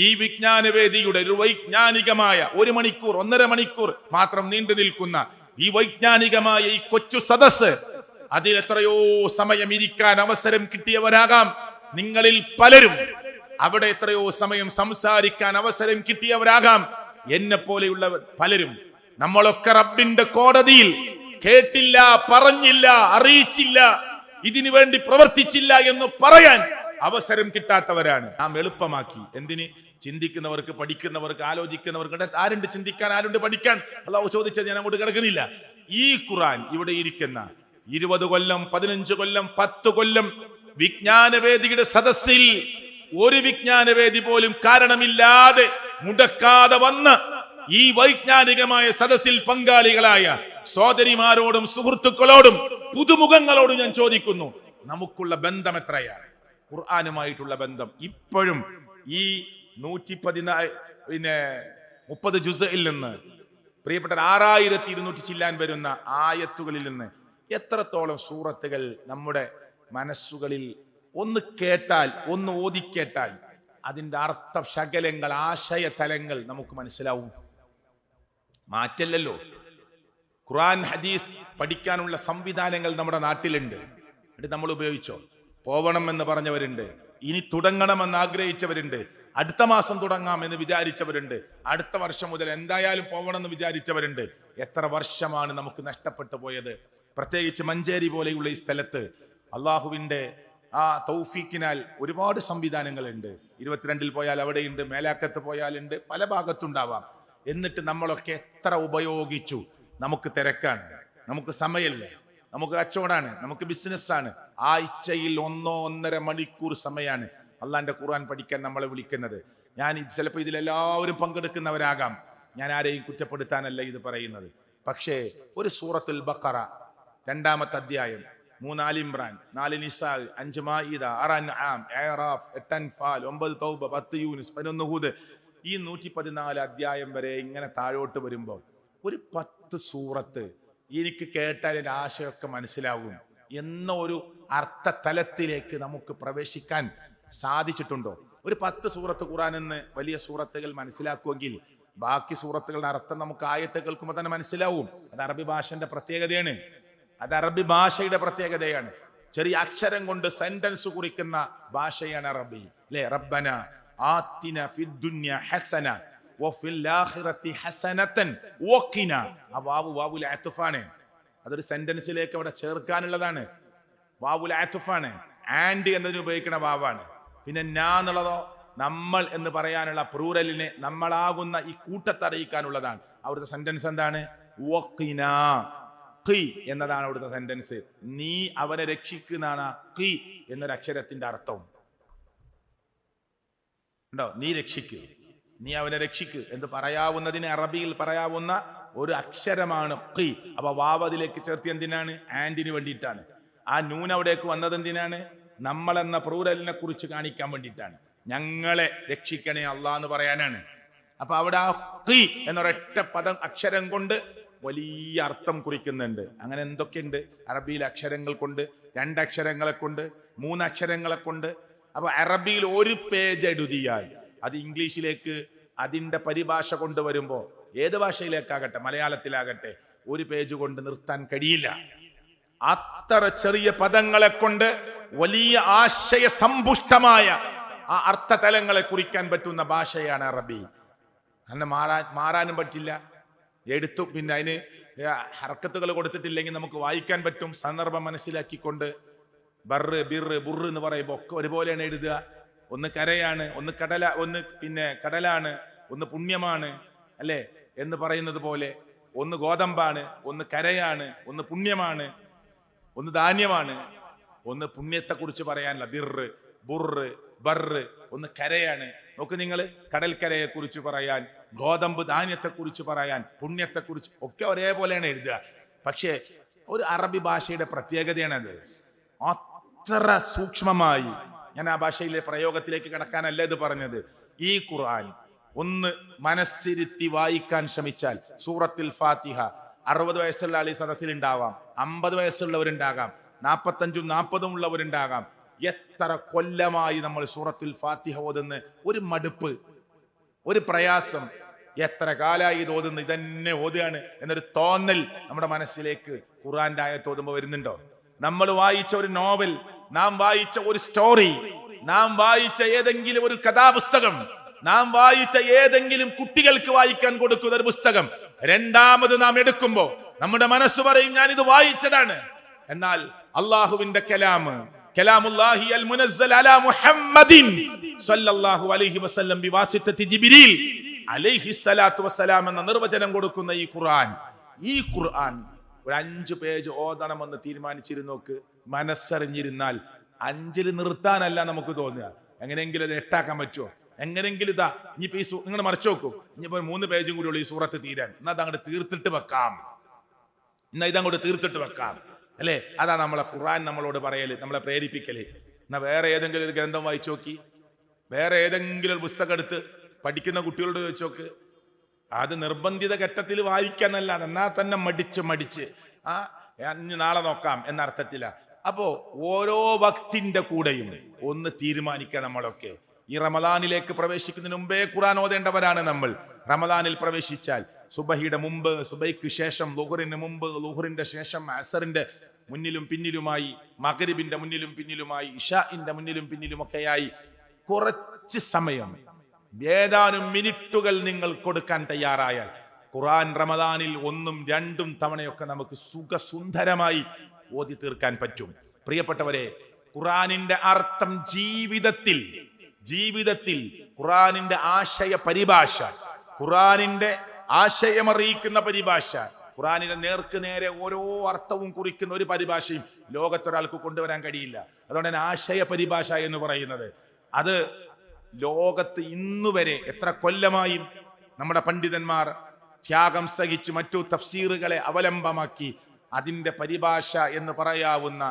ഈ വിജ്ഞാന വേദിയുടെ ഒരു വൈജ്ഞാനികമായ 1 മണിക്കൂർ 1.5 മണിക്കൂർ മാത്രം നീണ്ടു നിൽക്കുന്ന ഈ വൈജ്ഞാനികമായ ഈ കൊച്ചു സദസ്, അതിൽ എത്രയോ സമയം ഇരിക്കാൻ അവസരം കിട്ടിയവരാകാം നിങ്ങളിൽ പലരും. അവിടെ എത്രയോ സമയം സംസാരിക്കാൻ അവസരം കിട്ടിയവരാകാം എന്നെ പോലെയുള്ളവർ പലരും. നമ്മളൊക്കെ റബ്ബിന്റെ കോടതിയിൽ കേട്ടില്ല, പറഞ്ഞില്ല, അറിയിച്ചില്ല, ഇതിനു വേണ്ടി പ്രവർത്തിച്ചില്ല എന്ന് പറയാൻ അവസരം കിട്ടാത്തവരാണ്. നാം എളുപ്പമാക്കി. എന്തിന്? ചിന്തിക്കുന്നവർക്ക്, പഠിക്കുന്നവർക്ക്, ആലോചിക്കുന്നവർക്ക്. ആരുണ്ട് ചിന്തിക്കാൻ, ആരുണ്ട് പഠിക്കാൻ? അള്ളാഹു ചോദിച്ചത് ഞാൻ അങ്ങോട്ട് കിടക്കുന്നില്ല. ഈ ഖുർആൻ ഇവിടെ ഇരിക്കുന്ന 20 കൊല്ലം, 15 കൊല്ലം, 10 കൊല്ലം വിജ്ഞാനവേദിയുടെ സദസ്സിൽ ഒരു വിജ്ഞാനവേദി പോലും കാരണമില്ലാതെ മുടക്കാതെ വന്ന് ഈ വൈജ്ഞാനികമായ സദസ്സിൽ പങ്കാളികളായ സോദരിമാരോടും സുഹൃത്തുക്കളോടും പുതുമുഖങ്ങളോടും ഞാൻ ചോദിക്കുന്നു, നമുക്കുള്ള ബന്ധം എത്രയാണ്? ഖുർആനുമായിട്ടുള്ള ബന്ധം ഇപ്പോഴും ഈ 130 ജുസ്ഇൽ നിന്ന് പ്രിയപ്പെട്ട 6200 ചില്ലാൻ വരുന്ന ആയത്തുകളിൽ നിന്ന് എത്രത്തോളം സൂറത്തുകൾ നമ്മുടെ മനസ്സുകളിൽ ഒന്ന് കേട്ടാൽ, ഒന്ന് ഓതിക്കേട്ടാൽ അതിന്റെ അർത്ഥ ശകലങ്ങൾ, ആശയ തലങ്ങൾ നമുക്ക് മനസ്സിലാവും. മാറ്റല്ലല്ലോ. ഖുർആൻ ഹദീസ് പഠിക്കാനുള്ള സംവിധാനങ്ങൾ നമ്മുടെ നാട്ടിലുണ്ട്. എന്നിട്ട് നമ്മൾ ഉപയോഗിച്ചോ? പോവണം എന്ന് പറഞ്ഞവരുണ്ട്, ഇനി തുടങ്ങണമെന്ന് ആഗ്രഹിച്ചവരുണ്ട്, അടുത്ത മാസം തുടങ്ങാം എന്ന് വിചാരിച്ചവരുണ്ട്, അടുത്ത വർഷം മുതൽ എന്തായാലും പോവണമെന്ന് വിചാരിച്ചവരുണ്ട്. എത്ര വർഷമാണ് നമുക്ക് നഷ്ടപ്പെട്ടു പോയത്? പ്രത്യേകിച്ച് മഞ്ചേരി പോലെയുള്ള ഈ സ്ഥലത്ത് അള്ളാഹുവിന്റെ ആ തൗഫീക്കിനാൽ ഒരുപാട് സംവിധാനങ്ങളുണ്ട്. 22-ൽ പോയാൽ അവിടെയുണ്ട്, മേലാക്കത്ത് പോയാലുണ്ട്, പല ഭാഗത്തുണ്ടാവാം. എന്നിട്ട് നമ്മളൊക്കെ എത്ര ഉപയോഗിച്ചു? നമുക്ക് തിരക്കാണ്, നമുക്ക് സമയമില്ല, നമുക്ക് കച്ചവടമാണ്, നമുക്ക് ബിസിനസ്സാണ്. ആഴ്ചയിൽ 1-1.5 മണിക്കൂർ സമയമാണ് അള്ളാന്റെ ഖുർആൻ പഠിക്കാൻ നമ്മളെ വിളിക്കുന്നത്. ഞാൻ ചിലപ്പോൾ ഇതിലെല്ലാവരും പങ്കെടുക്കുന്നവരാകാം, ഞാൻ ആരെയും കുറ്റപ്പെടുത്താനല്ല ഇത് പറയുന്നത്. പക്ഷേ ഒരു സൂറത്തുൽ ബഖറ 2-ാമത്തെ അധ്യായം, 3 ആൽ ഇംറാൻ, 4 നിസാ, 5 മാഇദ, 6 അൻആം, അറാഫ്, 8 അൻഫാൽ, 9 തൗബ, 10 യൂനുസ്, 11 ഹൂദ്, ഈ 114 അധ്യായം വരെ ഇങ്ങനെ താഴോട്ട് വരുമ്പോൾ ഒരു 10 സൂറത്ത് എനിക്ക് കേട്ടാൽ എൻ്റെ ആശയമൊക്കെ മനസ്സിലാവും എന്ന ഒരു അർത്ഥതലത്തിലേക്ക് നമുക്ക് പ്രവേശിക്കാൻ സാധിച്ചിട്ടുണ്ടോ? ഒരു 10 സൂറത്ത് ഖുർആൻ എന്ന് വലിയ സൂറത്തുകൾ മനസ്സിലാക്കുമെങ്കിൽ ബാക്കി സൂറത്തുകളുടെ അർത്ഥം നമുക്ക് ആയത്ത് കേൾക്കുമ്പോൾ തന്നെ മനസ്സിലാവും. അത് അറബി ഭാഷന്റെ പ്രത്യേകതയാണ്, അത് അറബി ഭാഷയുടെ പ്രത്യേകതയാണ്. ചെറിയ അക്ഷരം കൊണ്ട് സെന്റൻസ് കുറിക്കുന്ന ഭാഷയാണ് അറബി, അല്ലേ? റബ്ബന ആതിന ഫിദ്ദുനിയ ഹസന വഫിൽ ആഖിറതി ഹസനതൻ വഖിന. ആ വാവുൽ ആതുഫാണ്. അതൊരു സെന്റൻസിലേക്ക് അവിടെ ചേർക്കാനുള്ളതാണ്. വാവുൽ ആതുഫാണ്. ആൻഡ് എന്നതിന് ഉപയോഗിക്കുന്ന വാവാണ്. പിന്നെ നാ എന്നുള്ളതോ നമ്മൾ എന്ന് പറയാനുള്ള പ്ലൂറലിനെ നമ്മളാകുന്ന ഈ കൂട്ടത്തറിയിക്കാനുള്ളതാണ്. അവിടുത്തെ സെന്റൻസ് എന്താണ്? വഖിന. ഖി എന്നതാണ് അവിടുത്തെ സെന്റൻസ്. നീ അവനെ രക്ഷിക്കുന്നതാണ് ഖി എന്നൊരു അക്ഷരത്തിന്റെ അർത്ഥം ഉണ്ടോ? നീ രക്ഷിക്ക്, നീ അവനെ രക്ഷിക്ക് എന്ന് പറയാവുന്നതിന് അറബിയിൽ പറയാവുന്ന ഒരു അക്ഷരമാണ് ഖി. അപ്പൊ വാവ് അതിലേക്ക് ചേർത്തി എന്തിനാണ്? ആൻഡിന് വേണ്ടിയിട്ടാണ്. ആ നൂൻ അവിടേക്ക് വന്നത് എന്തിനാണ്? നമ്മളെന്ന പ്ലൂറലിനെ കുറിച്ച് കാണിക്കാൻ വേണ്ടിയിട്ടാണ്. ഞങ്ങളെ രക്ഷിക്കണേ അള്ളാ എന്ന് പറയാനാണ്. അപ്പൊ അവിടെ ആ ഖി എന്നൊരൊറ്റ പദം അക്ഷരം കൊണ്ട് വലിയ അർത്ഥം കുറിക്കുന്നുണ്ട്. അങ്ങനെ എന്തൊക്കെയുണ്ട് അറബിയിൽ? അക്ഷരങ്ങൾ കൊണ്ട്, 2 അക്ഷരങ്ങളെ കൊണ്ട്, 3 അക്ഷരങ്ങളെ കൊണ്ട്. അപ്പൊ അറബിയിൽ ഒരു പേജ് എഴുതിയാൽ അത് ഇംഗ്ലീഷിലേക്ക് അതിന്റെ പരിഭാഷ കൊണ്ടുവരുമ്പോ ഏത് ഭാഷയിലേക്കാകട്ടെ, മലയാളത്തിലാകട്ടെ, ഒരു പേജ് കൊണ്ട് നിർത്താൻ കഴിയില്ല. അത്ര ചെറിയ പദങ്ങളെ കൊണ്ട് വലിയ ആശയ സമ്പുഷ്ടമായ ആ അർത്ഥതലങ്ങളെ കുറിക്കാൻ പറ്റുന്ന ഭാഷയാണ് അറബി. അങ്ങനെ മാറാനും പറ്റില്ല. എടുത്തു പിന്നെ അതിന് ഹർക്കത്തുകൾ കൊടുത്തിട്ടില്ലെങ്കിൽ നമുക്ക് വായിക്കാൻ പറ്റും. സന്ദർഭം മനസ്സിലാക്കിക്കൊണ്ട് ബർറ്, ബിറ്, ബുറ് എന്ന് പറയുമ്പോൾ ഒക്കെ ഒരുപോലെയാണ് എഴുതുക. ഒന്ന് കരയാണ്, ഒന്ന് കടലാണ്, ഒന്ന് പുണ്യമാണ്, അല്ലേ എന്ന് പറയുന്നത് പോലെ. ഒന്ന് ഗോതമ്പാണ്, ഒന്ന് കരയാണ്, ഒന്ന് പുണ്യമാണ്, ഒന്ന് ധാന്യമാണ്, ഒന്ന് പുണ്യത്തെ കുറിച്ച് പറയാനല്ല. ബിറ്, ബുറ്, ബർറ്. ഒന്ന് കരയാണ്. നോക്ക് നിങ്ങൾ, കടൽക്കരയെ കുറിച്ച് പറയാൻ, ഗോതമ്പ് ധാന്യത്തെ കുറിച്ച് പറയാൻ, പുണ്യത്തെ കുറിച്ച് ഒക്കെ ഒരേപോലെയാണ് എഴുതുക. പക്ഷേ ഒരു അറബി ഭാഷയുടെ പ്രത്യേകതയാണത്. അത്ര സൂക്ഷ്മമായി, ഞാൻ ആ ഭാഷയിലെ പ്രയോഗത്തിലേക്ക് കടക്കാനല്ല ഇത് പറഞ്ഞത്. ഈ ഖുർആൻ ഒന്ന് മനസ്സിരുത്തി വായിക്കാൻ ശ്രമിച്ചാൽ, സൂറത്തുൽ ഫാത്തിഹ 60 വയസ്സുള്ള ആൾ ഈ സദസ്സിൽ ഉണ്ടാവാം, 50 വയസ്സുള്ളവരുണ്ടാകാം, 45ഉം 40ഉം ഉള്ളവരുണ്ടാകാം. എത്ര കൊല്ലമായി നമ്മൾ സൂറത്തുൽ ഫാത്തിഹ ഓതുന്ന ഒരു മടുപ്പ്, ഒരു പ്രയാസം, എത്ര കാലായി ഇത് ഓതുന്നു, ഇതന്നെ ഓതുകയാണ് എന്നൊരു തോന്നൽ നമ്മുടെ മനസ്സിലേക്ക് ഖുർആന്റെ ആയത്ത് ഓതുമ്പോൾ വരുന്നുണ്ടോ? നമ്മൾ വായിച്ച ഒരു നോവൽ, നാം വായിച്ച ഒരു സ്റ്റോറി, നാം വായിച്ച ഏതെങ്കിലും ഒരു കഥാപുസ്തകം, നാം വായിച്ച ഏതെങ്കിലും കുട്ടികൾക്ക് വായിക്കാൻ കൊടുക്കുന്ന ഒരു പുസ്തകം രണ്ടാമത് നാം എടുക്കുമ്പോൾ നമ്മുടെ മനസ്സ് പറയും ഞാൻ ഇത് വായിച്ചതാണ്. എന്നാൽ അള്ളാഹുവിന്റെ കലാം കലാമുല്ലാഹി അൽ മുനസ്സൽ അലാ മുഹമ്മദിൻ സല്ലല്ലാഹു അലൈഹി വസല്ലം ബിവാസിത്തത്തി ജിബ്രീൽ അലൈഹിസ്സലാത്തു വസ്സലാം എന്ന നിർവചനം കൊടുക്കുന്ന ഈ ഖുർആൻ ഒരു 5 പേജ് ഓതണമെന്ന് തീരുമാനിച്ചിരുന്നോക്ക്. മനസ്സറിഞ്ഞിരുന്നാൽ 5-ൽ നിർത്താനല്ല നമുക്ക് തോന്നുക, എങ്ങനെയെങ്കിലും അത് 8ആക്കാൻ പറ്റുമോ? എങ്ങനെയെങ്കിലും ഇതാ ഇനിയിപ്പോ ഈ നിങ്ങൾ മറിച്ചു നോക്കൂ, ഇനിയിപ്പോ 3 പേജും കൂടി ഉള്ളൂ ഈ സൂറത്ത് തീരാൻ, എന്നാ അതങ്ങോട്ട് തീർത്തിട്ട് വെക്കാം, ഇതങ്ങോട്ട് തീർത്തിട്ട് വെക്കാം, അല്ലേ? അതാ നമ്മളെ ഖുർആൻ നമ്മളോട് പറയല്, നമ്മളെ പ്രേരിപ്പിക്കല്. എന്നാ വേറെ ഏതെങ്കിലും ഒരു ഗ്രന്ഥം വായിച്ചു നോക്കി, വേറെ ഏതെങ്കിലും ഒരു പുസ്തകം എടുത്ത് പഠിക്കുന്ന കുട്ടികളോട് ചോദിച്ചു നോക്ക്. അത് നിർബന്ധിത ഘട്ടത്തിൽ വായിക്കാന്നല്ലാതെ എന്നാ തന്നെ മടിച്ച് ഇനി നാളെ നോക്കാം എന്ന അർത്ഥത്തില. അപ്പോ ഓരോ വക്തിന്റെ കൂടെയും ഒന്ന് തീരുമാനിക്കുക. നമ്മളൊക്കെ ഈ റമദാനിലേക്ക് പ്രവേശിക്കുന്നതിന് മുമ്പേ ഖുർആൻ ഓതേണ്ടവരാണ് നമ്മൾ. റമദാനിൽ പ്രവേശിച്ചാൽ സുബഹിയുടെ മുമ്പ്, സുബഹിക്ക് ശേഷം, ളുഹറിന് മുമ്പ്, ളുഹറിന്റെ ശേഷം, അസറിന്റെ മുന്നിലും പിന്നിലുമായി, മഗ്രിബിന്റെ മുന്നിലും പിന്നിലുമായി, ഇശാഇന്റെ മുന്നിലും പിന്നിലുമൊക്കെയായി കുറച്ച് സമയം, ഏതാനും മിനിറ്റുകൾ നിങ്ങൾ കൊടുക്കാൻ തയ്യാറായാൽ ഖുർആൻ റമദാനിൽ 1ഉം 2ഉം തവണയൊക്കെ നമുക്ക് സുഖസുന്ദരമായി ഓതി തീർക്കാൻ പറ്റും. പ്രിയപ്പെട്ടവരെ, ഖുർആനിന്റെ അർത്ഥം ജീവിതത്തിൽ ഖുർആനിന്റെ ആശയ പരിഭാഷ, ഖുർആനിന്റെ ആശയമറിയിക്കുന്ന പരിഭാഷ, ഖുർആനിന്റെ നേർക്ക് നേരെ ഓരോ അർത്ഥവും കുറിക്കുന്ന ഒരു പരിഭാഷയും ലോകത്തൊരാൾക്ക് കൊണ്ടുവരാൻ കഴിയില്ല. അതുകൊണ്ട് തന്നെ ആശയ പരിഭാഷ എന്ന് പറയുന്നത് അത് ലോകത്ത് ഇന്നുവരെ എത്ര കൊല്ലമായി നമ്മുടെ പണ്ഡിതന്മാർ ത്യാഗം സഹിച്ച് മറ്റു തഫ്സീറുകളെ അവലംബമാക്കി അതിന്റെ പരിഭാഷ എന്ന് പറയാവുന്ന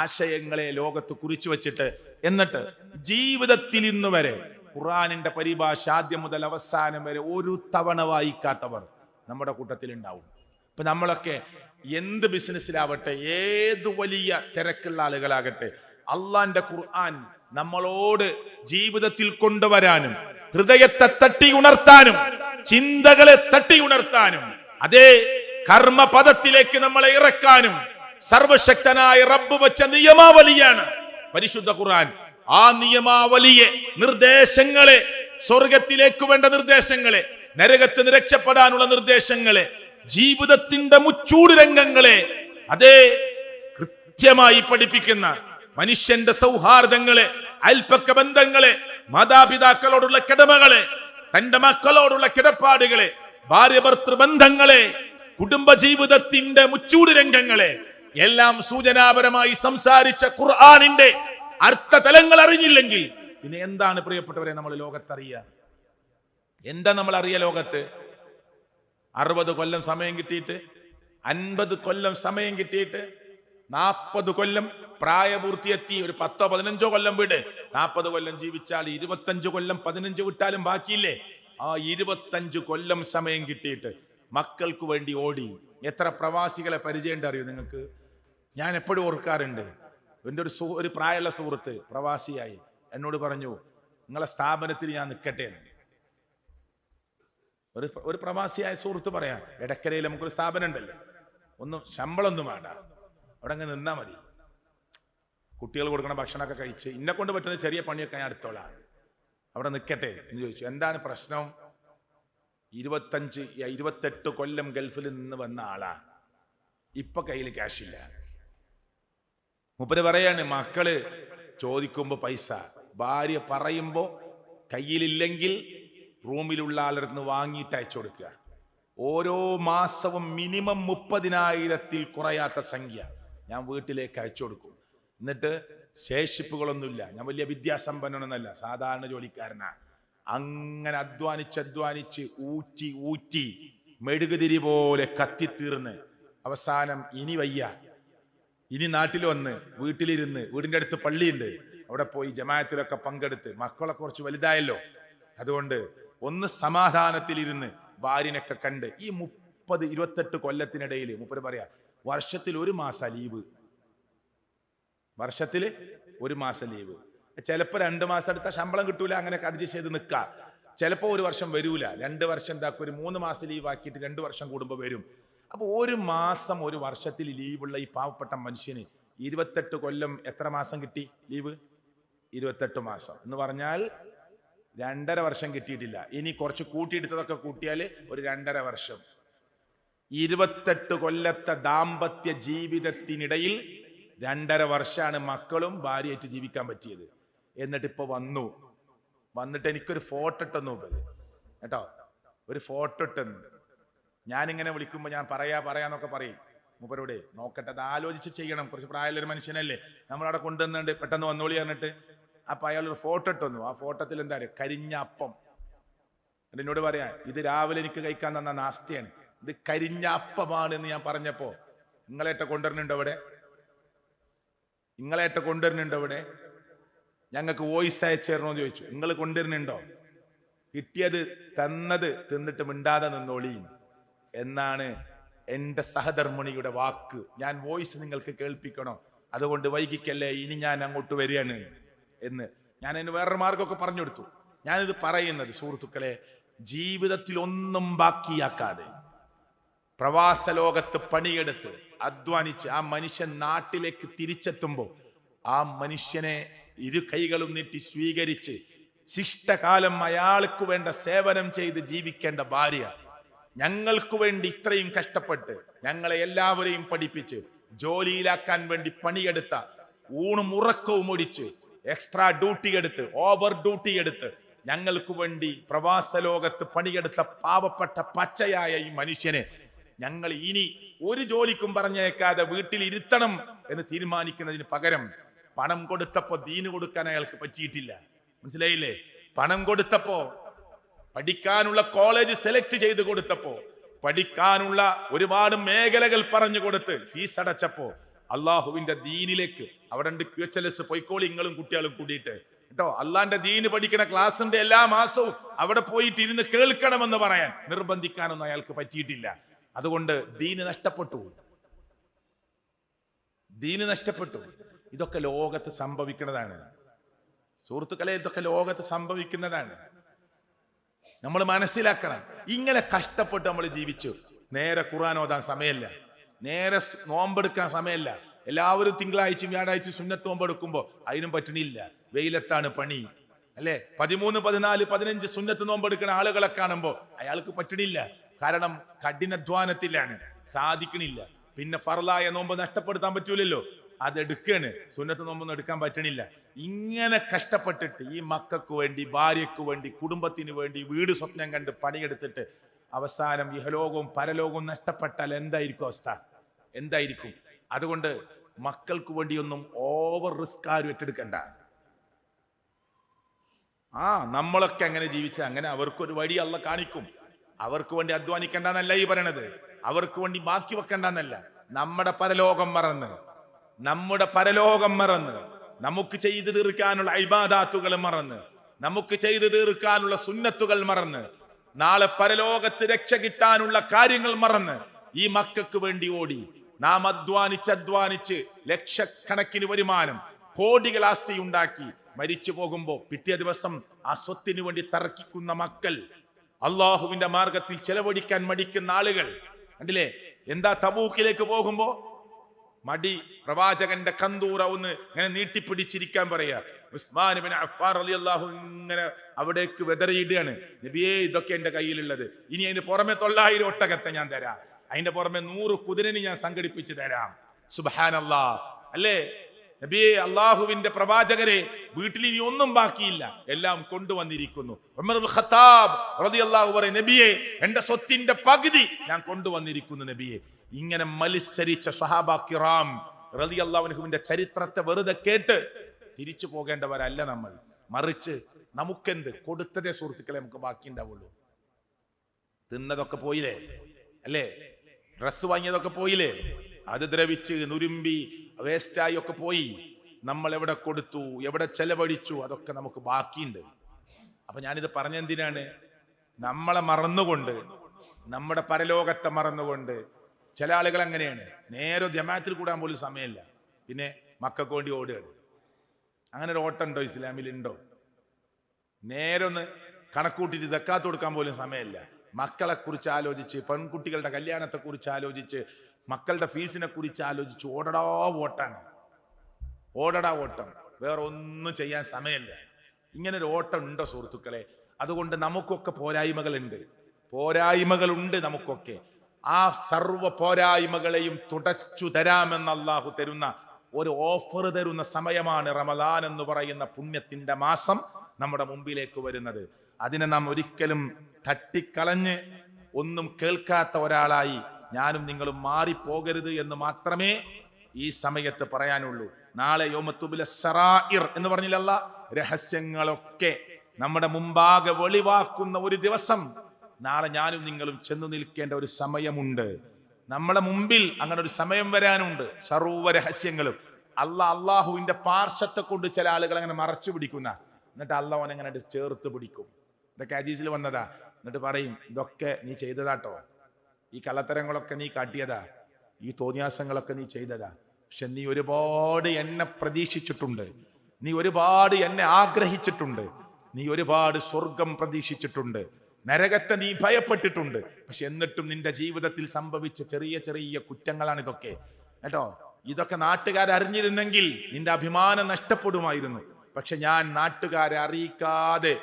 ആശയങ്ങളെ ലോകത്ത് കുറിച്ചു വച്ചിട്ട്, എന്നിട്ട് ജീവിതത്തിൽ ഇന്ന് വരെ ഖുർആനിന്റെ പരിഭാഷ ആദ്യം മുതൽ അവസാനം വരെ ഒരു തവണ വായിക്കാത്തവർ നമ്മുടെ കൂട്ടത്തിൽ ഉണ്ടാവും. ഇപ്പൊ നമ്മളൊക്കെ എന്ത് ബിസിനസ്സിലാവട്ടെ, ഏത് വലിയ തിരക്കുള്ള ആളുകളാകട്ടെ, അള്ളാന്റെ ഖുർആൻ നമ്മളോട് ജീവിതത്തിൽ കൊണ്ടുവരാനും ഹൃദയത്തെ തട്ടി ഉണർത്താനും ചിന്തകളെ തട്ടി ഉണർത്താനും അതേ കർമ്മപദത്തിലേക്ക് നമ്മളെ ഇറക്കാനും സർവശക്തനായ റബ്ബ് വെച്ച നിയമാവലിയാണ് പരിശുദ്ധ ഖുർആൻ. ആ നിയമാവലിയെ, നിർദ്ദേശങ്ങളെ, സ്വർഗത്തിലേക്ക് വേണ്ട നിർദ്ദേശങ്ങളെ, നരകത്ത് നിന്ന് രക്ഷപ്പെടാനുള്ള നിർദ്ദേശങ്ങളെ, ജീവിതത്തിന്റെ മുച്ചൂട് രംഗങ്ങളെ അതേ കൃത്യമായി പഠിപ്പിക്കുന്ന, മനുഷ്യന്റെ സൗഹാർദ്ദങ്ങളെ, അയൽപക്ക ബന്ധങ്ങളെ, മാതാപിതാക്കളോടുള്ള കടമകളെ, തന്റെ മക്കളോടുള്ള കിടപ്പാടുകളെ, ഭാര്യ ഭർത്തൃ ബന്ധങ്ങളെ, കുടുംബജീവിതത്തിന്റെ മുച്ചൂട് രംഗങ്ങളെ എല്ലാം സൂചനാപരമായി സംസാരിച്ച ഖുർആനിന്റെ അർത്ഥതലങ്ങൾ അറിഞ്ഞില്ലെങ്കിൽ പിന്നെ എന്താണ് പ്രിയപ്പെട്ടവരെ നമ്മൾ ലോകത്തറിയുക? എന്താ നമ്മൾ അറിയ ലോകത്ത്? 60 കൊല്ലം സമയം കിട്ടിയിട്ട്, 50 കൊല്ലം സമയം കിട്ടിയിട്ട്, 40 കൊല്ലം പ്രായപൂർത്തിയെത്തി, ഒരു 10-15 കൊല്ലം വിട്, 40 കൊല്ലം ജീവിച്ചാൽ 25 കൊല്ലം 15 വിട്ടാലും ബാക്കിയില്ലേ? ആ 25 കൊല്ലം സമയം കിട്ടിയിട്ട് മക്കൾക്ക് വേണ്ടി ഓടി എത്ര പ്രവാസികളെ പരിചയമുണ്ട് അറിയോ നിങ്ങൾക്ക്? ഞാൻ എപ്പോഴും ഓർക്കാറുണ്ട്, എൻ്റെ ഒരു പ്രായമുള്ള സുഹൃത്ത് പ്രവാസിയായി എന്നോട് പറഞ്ഞു, നിങ്ങളെ സ്ഥാപനത്തിൽ ഞാൻ നിൽക്കട്ടെ എന്ന്. ഒരു പ്രവാസിയായ സുഹൃത്ത് പറയാം, എടക്കരയിൽ നമുക്കൊരു സ്ഥാപനം ഉണ്ടല്ലോ, ഒന്നും ശമ്പളമൊന്നും വേണ്ട, അവിടെ അങ്ങ് നിന്നാ മതി, കുട്ടികൾ കൊടുക്കണ ഭക്ഷണമൊക്കെ കഴിച്ച് ഇന്നെ കൊണ്ട് പറ്റുന്ന ചെറിയ പണിയൊക്കെ ഞാൻ അടുത്തോളാം, അവിടെ നിൽക്കട്ടെ എന്ന് ചോദിച്ചു. എന്താണ് പ്രശ്നം? 28 കൊല്ലം ഗൾഫിൽ നിന്ന് വന്ന ആളാ, ഇപ്പൊ കയ്യിൽ ക്യാഷില്ല. മൂപ്പര് പറയാണ്, മക്കള് ചോദിക്കുമ്പോ പൈസ, ഭാര്യ പറയുമ്പോ കയ്യിലില്ലെങ്കിൽ റൂമിലുള്ള ആളടുത്ത് വാങ്ങിയിട്ട് അയച്ചു കൊടുക്കുക. ഓരോ മാസവും മിനിമം 30,000-ൽ കുറയാത്ത സംഖ്യ ഞാൻ വീട്ടിലേക്ക് അയച്ചു കൊടുക്കും. എന്നിട്ട് ശേഷിപ്പുകളൊന്നുമില്ല, ഞാൻ വലിയ വിദ്യാസമ്പന്നനൊന്നല്ല, സാധാരണ ജോലിക്കാരനാണ്. അങ്ങനെ അധ്വാനിച്ച് ഊറ്റി മെഴുകുതിരി പോലെ കത്തിത്തീർന്ന് അവസാനം ഇനി വയ്യ, ഇനി നാട്ടിൽ വന്ന് വീട്ടിലിരുന്ന്, വീടിൻ്റെ അടുത്ത് പള്ളിയുണ്ട്, അവിടെ പോയി ജമാഅത്തിലൊക്കെ പങ്കെടുത്ത്, മക്കളൊക്കെ കുറച്ച് വലുതായല്ലോ, അതുകൊണ്ട് ഒന്ന് സമാധാനത്തിലിരുന്ന് ഭാര്യനൊക്കെ കണ്ട് ഈ 28 കൊല്ലത്തിനിടയിൽ മൂപ്പര് പറയാ, വർഷത്തിൽ 1 മാസം ലീവ്, വർഷത്തിൽ 1 മാസം ലീവ്. ചിലപ്പോൾ 2 മാസം എടുത്താൽ ശമ്പളം കിട്ടൂല, അങ്ങനെ അഡ്ജസ്റ്റ് ചെയ്ത് നിൽക്കാം. ചിലപ്പോൾ 1 വർഷം വരൂല, 2 വർഷം എന്താക്കും, ഒരു 3 മാസം ലീവ് ആക്കിയിട്ട് 2 വർഷം കൂടുമ്പോൾ വരും. അപ്പോൾ 1 മാസം 1 വർഷത്തിൽ ലീവുള്ള ഈ പാവപ്പെട്ട മനുഷ്യന് 28 കൊല്ലം എത്ര മാസം കിട്ടി ലീവ്? 28 മാസം എന്ന് പറഞ്ഞാൽ 2.5 വർഷം കിട്ടിയിട്ടില്ല. ഇനി കുറച്ച് കൂട്ടിയെടുത്തതൊക്കെ കൂട്ടിയാൽ ഒരു 2.5 വർഷം. 28 കൊല്ലത്തെ ദാമ്പത്യ ജീവിതത്തിനിടയിൽ 2.5 വർഷമാണ് മക്കളും ഭാര്യയായിട്ട് ജീവിക്കാൻ പറ്റിയത്. എന്നിട്ട് ഇപ്പൊ വന്നിട്ട് എനിക്കൊരു ഫോട്ടോ ഇട്ടെന്നു കേട്ടോ, ഒരു ഫോട്ടോ ഇട്ടെന്ന്. ഞാനിങ്ങനെ വിളിക്കുമ്പോൾ ഞാൻ പറയാന്നൊക്കെ പറയും മൂപ്പരോട്. നോക്കട്ടെ, അത് ആലോചിച്ച് ചെയ്യണം, കുറച്ച് പ്രായമുള്ളൊരു മനുഷ്യനല്ലേ, നമ്മളവിടെ കൊണ്ടുവന്നുണ്ട് പെട്ടെന്ന് വന്നോളി പറഞ്ഞിട്ട്. അപ്പൊ അയാളൊരു ഫോട്ടോ ഇട്ടു. ആ ഫോട്ടോത്തിൽ എന്താ പറയുക, കരിഞ്ഞ അപ്പം. എന്നോട് പറയാ, ഇത് രാവിലെ എനിക്ക് കഴിക്കാൻ തന്ന നാസ്തിയാണ്, ഇത് കരിഞ്ഞ അപ്പമാണ് എന്ന് ഞാൻ പറഞ്ഞപ്പോ, നിങ്ങളേറ്റ കൊണ്ടുവരുന്നുണ്ടോ ഇവിടെ, ഞങ്ങൾക്ക് വോയിസ് അയച്ചു തരണോന്ന് ചോദിച്ചു. നിങ്ങൾ കൊണ്ടുവരുന്നുണ്ടോ? കിട്ടിയത് തന്നത് തിന്നിട്ട് മിണ്ടാതെ നിന്നോളി എന്നാണ് എന്റെ സഹധർമ്മിണിയുടെ വാക്ക്. ഞാൻ വോയിസ് നിങ്ങൾക്ക് കേൾപ്പിക്കണോ? അതുകൊണ്ട് വൈകിക്കല്ലേ, ഇനി ഞാൻ അങ്ങോട്ട് വരികയാണ് എന്ന് ഞാൻ അതിന് വേറൊരു മാർഗമൊക്കെ പറഞ്ഞു കൊടുത്തു. ഞാനിത് പറയുന്നത് സുഹൃത്തുക്കളെ, ജീവിതത്തിൽ ഒന്നും ബാക്കിയാക്കാതെ പ്രവാസ ലോകത്ത് പണിയെടുത്ത് അധ്വാനിച്ച് ആ മനുഷ്യൻ നാട്ടിലേക്ക് തിരിച്ചെത്തുമ്പോൾ ആ മനുഷ്യനെ ഇരു കൈകളും നീട്ടി സ്വീകരിച്ച് ശിഷ്ടകാലം അയാൾക്ക് വേണ്ട സേവനം ചെയ്ത് ജീവിക്കേണ്ട ഭാര്യ, ഞങ്ങൾക്ക് വേണ്ടി ഇത്രയും കഷ്ടപ്പെട്ട് ഞങ്ങളെ എല്ലാവരെയും പഠിപ്പിച്ച് ജോലിയിലാക്കാൻ വേണ്ടി പണിയെടുത്ത, ഊണും ഉറക്കവും ഒടിച്ച് എക്സ്ട്രാ ഡ്യൂട്ടി എടുത്ത്, ഓവർ ഡ്യൂട്ടി എടുത്ത് ഞങ്ങൾക്ക് വേണ്ടി പ്രവാസ ലോകത്ത് പണിയെടുത്ത പാവപ്പെട്ട പച്ചയായ ഈ മനുഷ്യനെ ഞങ്ങൾ ഇനി ഒരു ജോലിക്കും പറഞ്ഞേക്കാതെ വീട്ടിൽ ഇരുത്തണം എന്ന് തീരുമാനിക്കുന്നതിന് പകരം പണം കൊടുത്തപ്പോ ദീന് കൊടുക്കാൻ അയാൾക്ക് പറ്റിയിട്ടില്ല. മനസ്സിലായില്ലേ? പണം കൊടുത്തപ്പോ, പഠിക്കാനുള്ള കോളേജ് സെലക്ട് ചെയ്ത് കൊടുത്തപ്പോ, പഠിക്കാനുള്ള ഒരുപാട് മേഖലകൾ പറഞ്ഞു കൊടുത്ത് ഫീസ് അടച്ചപ്പോ അള്ളാഹുവിന്റെ ദീനിലേക്ക് അവിടെ QHLS പോയിക്കോളി നിങ്ങളും കുട്ടികളും കൂടിയിട്ട് കേട്ടോ, അള്ളാന്റെ ദീന് പഠിക്കണ ക്ലാസ്സിന്റെ എല്ലാ മാസവും അവിടെ പോയിട്ട് ഇരുന്ന് കേൾക്കണമെന്ന് പറയാൻ നിർബന്ധിക്കാനൊന്നും അയാൾക്ക് പറ്റിയിട്ടില്ല. അതുകൊണ്ട് ദീന് നഷ്ടപ്പെട്ടു. ഇതൊക്കെ ലോകത്ത് സംഭവിക്കുന്നതാണ് സുഹൃത്തുക്കളെ, ഇതൊക്കെ ലോകത്ത് സംഭവിക്കുന്നതാണ്. നമ്മൾ മനസ്സിലാക്കണം. ഇങ്ങനെ കഷ്ടപ്പെട്ട് നമ്മൾ ജീവിച്ചു. നേരെ ഖുർആൻ ഓതാൻ സമയമില്ല, നേരെ നോമ്പെടുക്കാൻ സമയമില്ല. എല്ലാവരും തിങ്കളാഴ്ച വ്യാഴാഴ്ച സുന്നത്ത് നോമ്പെടുക്കുമ്പോ അതിനും പറ്റണില്ല, വെയിലത്താണ് പണി അല്ലെ. 13, 14, 15 സുന്നത്ത് നോമ്പെടുക്കുന്ന ആളുകളെ കാണുമ്പോ അയാൾക്ക് പറ്റണില്ല. കാരണം കഠിനാധ്വാനത്തിലാണ്, സാധിക്കണില്ല. പിന്നെ ഫർലായ നോമ്പ് നഷ്ടപ്പെടുത്താൻ പറ്റൂലല്ലോ, അതെടുക്കാണ്. സുന്നത്ത് നോമ്പൊന്നും എടുക്കാൻ പറ്റണില്ല. ഇങ്ങനെ കഷ്ടപ്പെട്ടിട്ട് ഈ മക്കൾക്ക് വേണ്ടി, ഭാര്യക്ക് വേണ്ടി, കുടുംബത്തിന് വേണ്ടി വീട് സ്വപ്നം കണ്ട് പണിയെടുത്തിട്ട് അവസാനം ഇഹലോകവും പരലോകവും നഷ്ടപ്പെട്ടാൽ എന്തായിരിക്കും അവസ്ഥ? എന്തായിരിക്കും? അതുകൊണ്ട് മക്കൾക്ക് വേണ്ടിയൊന്നും ഓവർ റിസ്ക് ആരും ഏറ്റെടുക്കണ്ട. നമ്മളൊക്കെ അങ്ങനെ ജീവിച്ച അങ്ങനെ അവർക്കൊരു വഴി അള്ള കാണിക്കും. അവർക്ക് വേണ്ടി അധ്വാനിക്കണ്ടെന്നല്ല ഈ പറയണത്, അവർക്ക് വേണ്ടി ബാക്കി വെക്കണ്ടെന്നല്ല. നമ്മുടെ പരലോകം മറന്ന് നമുക്ക് ചെയ്തു തീർക്കാനുള്ള ഇബാദാത്തുകൾ മറന്ന്, നമുക്ക് ചെയ്തു തീർക്കാനുള്ള സുന്നത്തുകൾ മറന്ന്, നാളെ പരലോകത്ത് രക്ഷ കിട്ടാനുള്ള കാര്യങ്ങൾ മറന്ന് ഈ മക്കൾക്ക് വേണ്ടി ഓടി നാം അധ്വാനിച്ച് ലക്ഷക്കണക്കിന് വരുമാനം, കോടികൾ ആസ്തി ഉണ്ടാക്കി മരിച്ചു പോകുമ്പോ പിറ്റേ ദിവസം ആ സ്വത്തിന് വേണ്ടി തർക്കിക്കുന്ന മക്കൾ, അള്ളാഹുവിന്റെ മാർഗത്തിൽ ചെലവഴിക്കാൻ മടിക്കുന്ന ആളുകൾ കണ്ടില്ലേ? എന്താ തബൂക്കിലേക്ക് പോകുമ്പോ മടി, പ്രവാചകന്റെ കന്തൂറ ഒന്ന് ഇങ്ങനെ നീട്ടിപ്പിടിച്ചിരിക്കാൻ പറയാ. ഉസ്മാൻ ഇബ്നു അഫ്ഫാൻ റളിയല്ലാഹു ഇങ്ങനെ അവിടേക്ക് വെതറിയിടുകയാണ്. നബിയേ, ഇതൊക്കെ എന്റെ കയ്യിലുള്ളത്, ഇനി അതിന് പുറമെ 900 ഒട്ടകത്തെ ഞാൻ തരാം, അതിന്റെ പുറമെ 100 കുതിരനെ ഞാൻ സംഘടിപ്പിച്ചു തരാം. സുബ്ഹാനല്ലാഹ് അല്ലേ നബിയെ, അള്ളാഹുവിന്റെ പ്രവാചകരെ, വീട്ടിൽ ഇനി ഒന്നും ബാക്കിയില്ല, എല്ലാം കൊണ്ടുവന്നിരിക്കുന്നു. ഉമർ ഇബ്നു ഖത്താബ് റളിയല്ലാഹു പറയും, നബിയെ, എന്റെ സ്വത്തിന്റെ പകുതി ഞാൻ കൊണ്ടുവന്നിരിക്കുന്നു നബിയെ. ഇങ്ങനെ മത്സരിച്ച സ്വഹാബ കിറാം റളിയല്ലാഹു അൻഹുവിന്റെ ചരിത്രത്തെ വെറുതെ കേട്ട് തിരിച്ചു പോകേണ്ടവരല്ല നമ്മൾ. മറിച്ച് നമുക്കെന്ത് കൊടുത്തതേ സുഹൃത്തുക്കളെ നമുക്ക് ബാക്കി ഉണ്ടാവുള്ളൂ. തിന്നതൊക്കെ പോയില്ലേ അല്ലേ? ഡ്രസ് വാങ്ങിയതൊക്കെ പോയില്ലേ? അത് ദ്രവിച്ച് നുരുമ്പി വേസ്റ്റായി ഒക്കെ പോയി. നമ്മൾ എവിടെ കൊടുത്തു, എവിടെ ചെലവഴിച്ചു, അതൊക്കെ നമുക്ക് ബാക്കിയുണ്ട്. അപ്പൊ ഞാനിത് പറഞ്ഞെന്തിനാണ്? നമ്മളെ മറന്നുകൊണ്ട്, നമ്മുടെ പരലോകത്തെ മറന്നുകൊണ്ട് ചില ആളുകൾ അങ്ങനെയാണ്. നേരെ ജമാഅത്തിൽ കൂടാൻ പോലും സമയമില്ല, പിന്നെ മക്കൾക്ക് വേണ്ടി ഓടുകയാണ്. അങ്ങനെ ഒരു ഓട്ടം ഉണ്ടോ ഇസ്ലാമിലുണ്ടോ? നേരെ ഒന്ന് കണക്കൂട്ടിട്ട് സക്കാത്ത് കൊടുക്കാൻ പോലും സമയമില്ല. മക്കളെ കുറിച്ച് ആലോചിച്ച്, പെൺകുട്ടികളുടെ കല്യാണത്തെ കുറിച്ച് ആലോചിച്ച്, മക്കളുടെ ഫീസിനെ കുറിച്ച് ആലോചിച്ച് ഓടടാ ഓട്ടം, വേറെ ഒന്നും ചെയ്യാൻ സമയമില്ല. ഇങ്ങനെ ഒരു ഓട്ടം ഉണ്ടോ സുഹൃത്തുക്കളെ? അതുകൊണ്ട് നമുക്കൊക്കെ പോരായ്മകളുണ്ട് നമുക്കൊക്കെ. ആ സർവ്വ പോരായ്മകളെയും തുടച്ചു തരാമെന്ന് അള്ളാഹു തരുന്ന ഒരു ഓഫർ തരുന്ന സമയമാണ് റമദാൻ എന്ന് പറയുന്ന പുണ്യത്തിന്റെ മാസം നമ്മുടെ മുമ്പിലേക്ക് വരുന്നത്. അതിനെ നാം ഒരിക്കലും തട്ടിക്കളഞ്ഞ് ഒന്നും കേൾക്കാത്ത ഒരാളായി ഞാനും നിങ്ങളും മാറിപ്പോകരുത് എന്ന് മാത്രമേ ഈ സമയത്ത് പറയാനുള്ളൂ. നാളെ യൗമത്തുബില സറായിർ എന്ന് പറഞ്ഞില്ല, രഹസ്യങ്ങളൊക്കെ നമ്മുടെ മുമ്പാകെ വെളിവാക്കുന്ന ഒരു ദിവസം നാളെ ഞാനും നിങ്ങളും ചെന്നു നിൽക്കേണ്ട ഒരു സമയമുണ്ട്. നമ്മുടെ മുമ്പിൽ അങ്ങനെ ഒരു സമയം വരാനുണ്ട്. സർവ്വ രഹസ്യങ്ങളും അള്ളാഹുവിന്റെ പാർശ്വത്തെ കൊണ്ട് ചില ആളുകൾ അങ്ങനെ മറച്ചു പിടിക്കുന്ന, എന്നിട്ട് അള്ളാഹു അങ്ങനെ ചേർത്ത് പിടിക്കും. ഇതൊക്കെ ഹദീസിൽ വന്നതാ. എന്നിട്ട് പറയും, ഇതൊക്കെ നീ ചെയ്തതാട്ടോ, ഈ കള്ളത്തരങ്ങളൊക്കെ നീ കാട്ടിയതാ, ഈ തോന്നിയാസങ്ങളൊക്കെ നീ ചെയ്തതാ, പക്ഷെ നീ ഒരുപാട് എന്നെ പ്രതീക്ഷിച്ചിട്ടുണ്ട്, നീ ഒരുപാട് എന്നെ ആഗ്രഹിച്ചിട്ടുണ്ട്, നീ ഒരുപാട് സ്വർഗം പ്രതീക്ഷിച്ചിട്ടുണ്ട്, നരകത്തെ നീ ഭയപ്പെട്ടിട്ടുണ്ട്, പക്ഷെ എന്നിട്ടും നിന്റെ ജീവിതത്തിൽ സംഭവിച്ച ചെറിയ ചെറിയ കുറ്റങ്ങളാണ് ഇതൊക്കെ കേട്ടോ. ഇതൊക്കെ നാട്ടുകാരെ അറിഞ്ഞിരുന്നെങ്കിൽ നിന്റെ അഭിമാനം നഷ്ടപ്പെടുമായിരുന്നു. പക്ഷെ ഞാൻ നാട്ടുകാരെ അറിയിക്കാതെ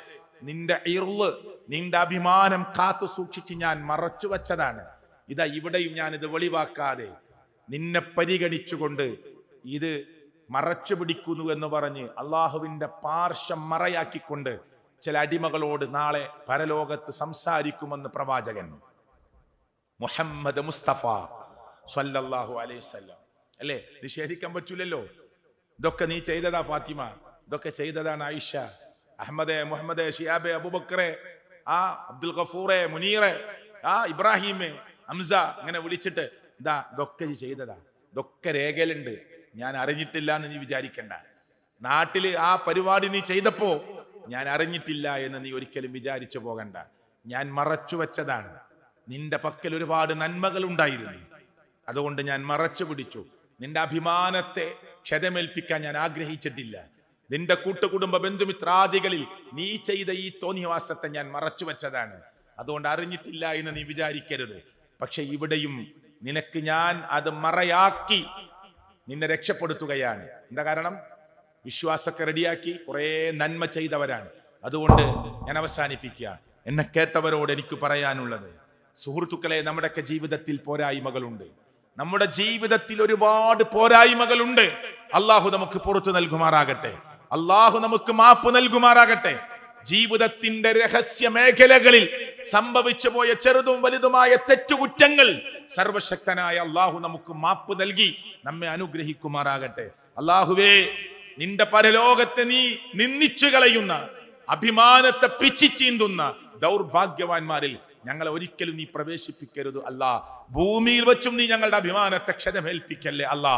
നിന്റെ ഇർള്, നിന്റെ അഭിമാനം കാത്തു സൂക്ഷിച്ച് ഞാൻ മറച്ചു വച്ചതാണ്. ഇതാ ഇവിടെയും ഞാൻ ഇത് വെളിവാക്കാതെ നിന്നെ പരിഗണിച്ചുകൊണ്ട് ഇത് മറച്ചു പിടിക്കുന്നു എന്ന് പറഞ്ഞ് അള്ളാഹുവിന്റെ പാർശ്വം മറയാക്കിക്കൊണ്ട് ചില അടിമകളോട് നാളെ പരലോകത്ത് സംസാരിക്കുമെന്ന് പ്രവാചകൻ മുഹമ്മദ് മുസ്തഫ സ്വല്ലല്ലാഹു അലൈഹി വസല്ലം. അല്ലേ, നിഷേധിക്കാൻ പറ്റൂലല്ലോ. ഇതൊക്കെ നീ ചെയ്തതാ ഫാത്തിമ, ഇതൊക്കെ ചെയ്തതാണ് ആയിഷ, അഹമ്മദ്, മുഹമ്മദ്, ഷിയാബെ, അബൂബക്കറെ, അബ്ദുൽ ഗഫൂറെ, മുനീറെ, ഇബ്രാഹിമെ, ഹംസ ഇങ്ങനെ വിളിച്ചിട്ട് ഇതാ ഇതൊക്കെ ചെയ്തതാ, ഇതൊക്കെ രേഖയിലുണ്ട്, ഞാൻ അറിഞ്ഞിട്ടില്ല എന്ന് നീ വിചാരിക്കണ്ട. നാട്ടില് ആ പരിപാടി നീ ചെയ്തപ്പോ ഞാൻ അറിഞ്ഞിട്ടില്ല എന്ന് നീ ഒരിക്കലും വിചാരിച്ചു പോകണ്ട. ഞാൻ മറച്ചു വെച്ചതാണ്. നിന്റെ പക്കൽ ഒരുപാട് നന്മകൾ ഉണ്ടായിരുന്നു, അതുകൊണ്ട് ഞാൻ മറച്ചു പിടിച്ചു. നിന്റെ അഭിമാനത്തെ ക്ഷതമേൽപ്പിക്കാൻ ഞാൻ ആഗ്രഹിച്ചിട്ടില്ല. നിന്റെ കൂട്ടുകുടുംബ ബന്ധുമിത്രാദികളിൽ നീ ചെയ്ത ഈ തോന്നിവാസത്തെ ഞാൻ മറച്ചു വെച്ചതാണ്, അതുകൊണ്ട് അറിഞ്ഞിട്ടില്ല എന്ന് നീ വിചാരിക്കരുത്. പക്ഷെ ഇവിടെയും നിനക്ക് ഞാൻ അത് മറയാക്കി നിന്നെ രക്ഷപ്പെടുത്തുകയാണ്. എന്താ കാരണം? വിശ്വാസമൊക്കെ റെഡിയാക്കി കുറെ നന്മ ചെയ്തവരാണ്. അതുകൊണ്ട് ഞാൻ അവസാനിപ്പിക്കുക. എന്നെ കേട്ടവരോട് എനിക്ക് പറയാനുള്ളത്, സുഹൃത്തുക്കളെ, നമ്മുടെയൊക്കെ ജീവിതത്തിൽ പോരായ്മകളുണ്ട്. നമ്മുടെ ജീവിതത്തിൽ ഒരുപാട് പോരായ്മകളുണ്ട്. അള്ളാഹു നമുക്ക് പുറത്തു നൽകുമാറാകട്ടെ, അള്ളാഹു നമുക്ക് മാപ്പ് നൽകുമാറാകട്ടെ. ജീവിതത്തിന്റെ രഹസ്യ മേഖലകളിൽ സംഭവിച്ചു പോയ ചെറുതും വലുതുമായ തെറ്റുകുറ്റങ്ങൾ സർവശക്തനായ അള്ളാഹു നമുക്ക് മാപ്പ് നൽകി നമ്മെ അനുഗ്രഹിക്കുമാറാകട്ടെ. അള്ളാഹുവേ, നിന്റെ പരലോകത്തെ നീ നിന്ദിച്ചു കളയുന്ന, അഭിമാനത്തെ പിച്ചിച്ചീന്തുന്ന ദൗർഭാഗ്യവാന്മാരിൽ ഞങ്ങളെ ഒരിക്കലും നീ പ്രവേശിപ്പിക്കരുത് അല്ലാ. ഭൂമിയിൽ വെച്ചും നീ ഞങ്ങളുടെ അഭിമാനത്തെ ക്ഷതമേൽപ്പിക്കല്ലേ അല്ലാ.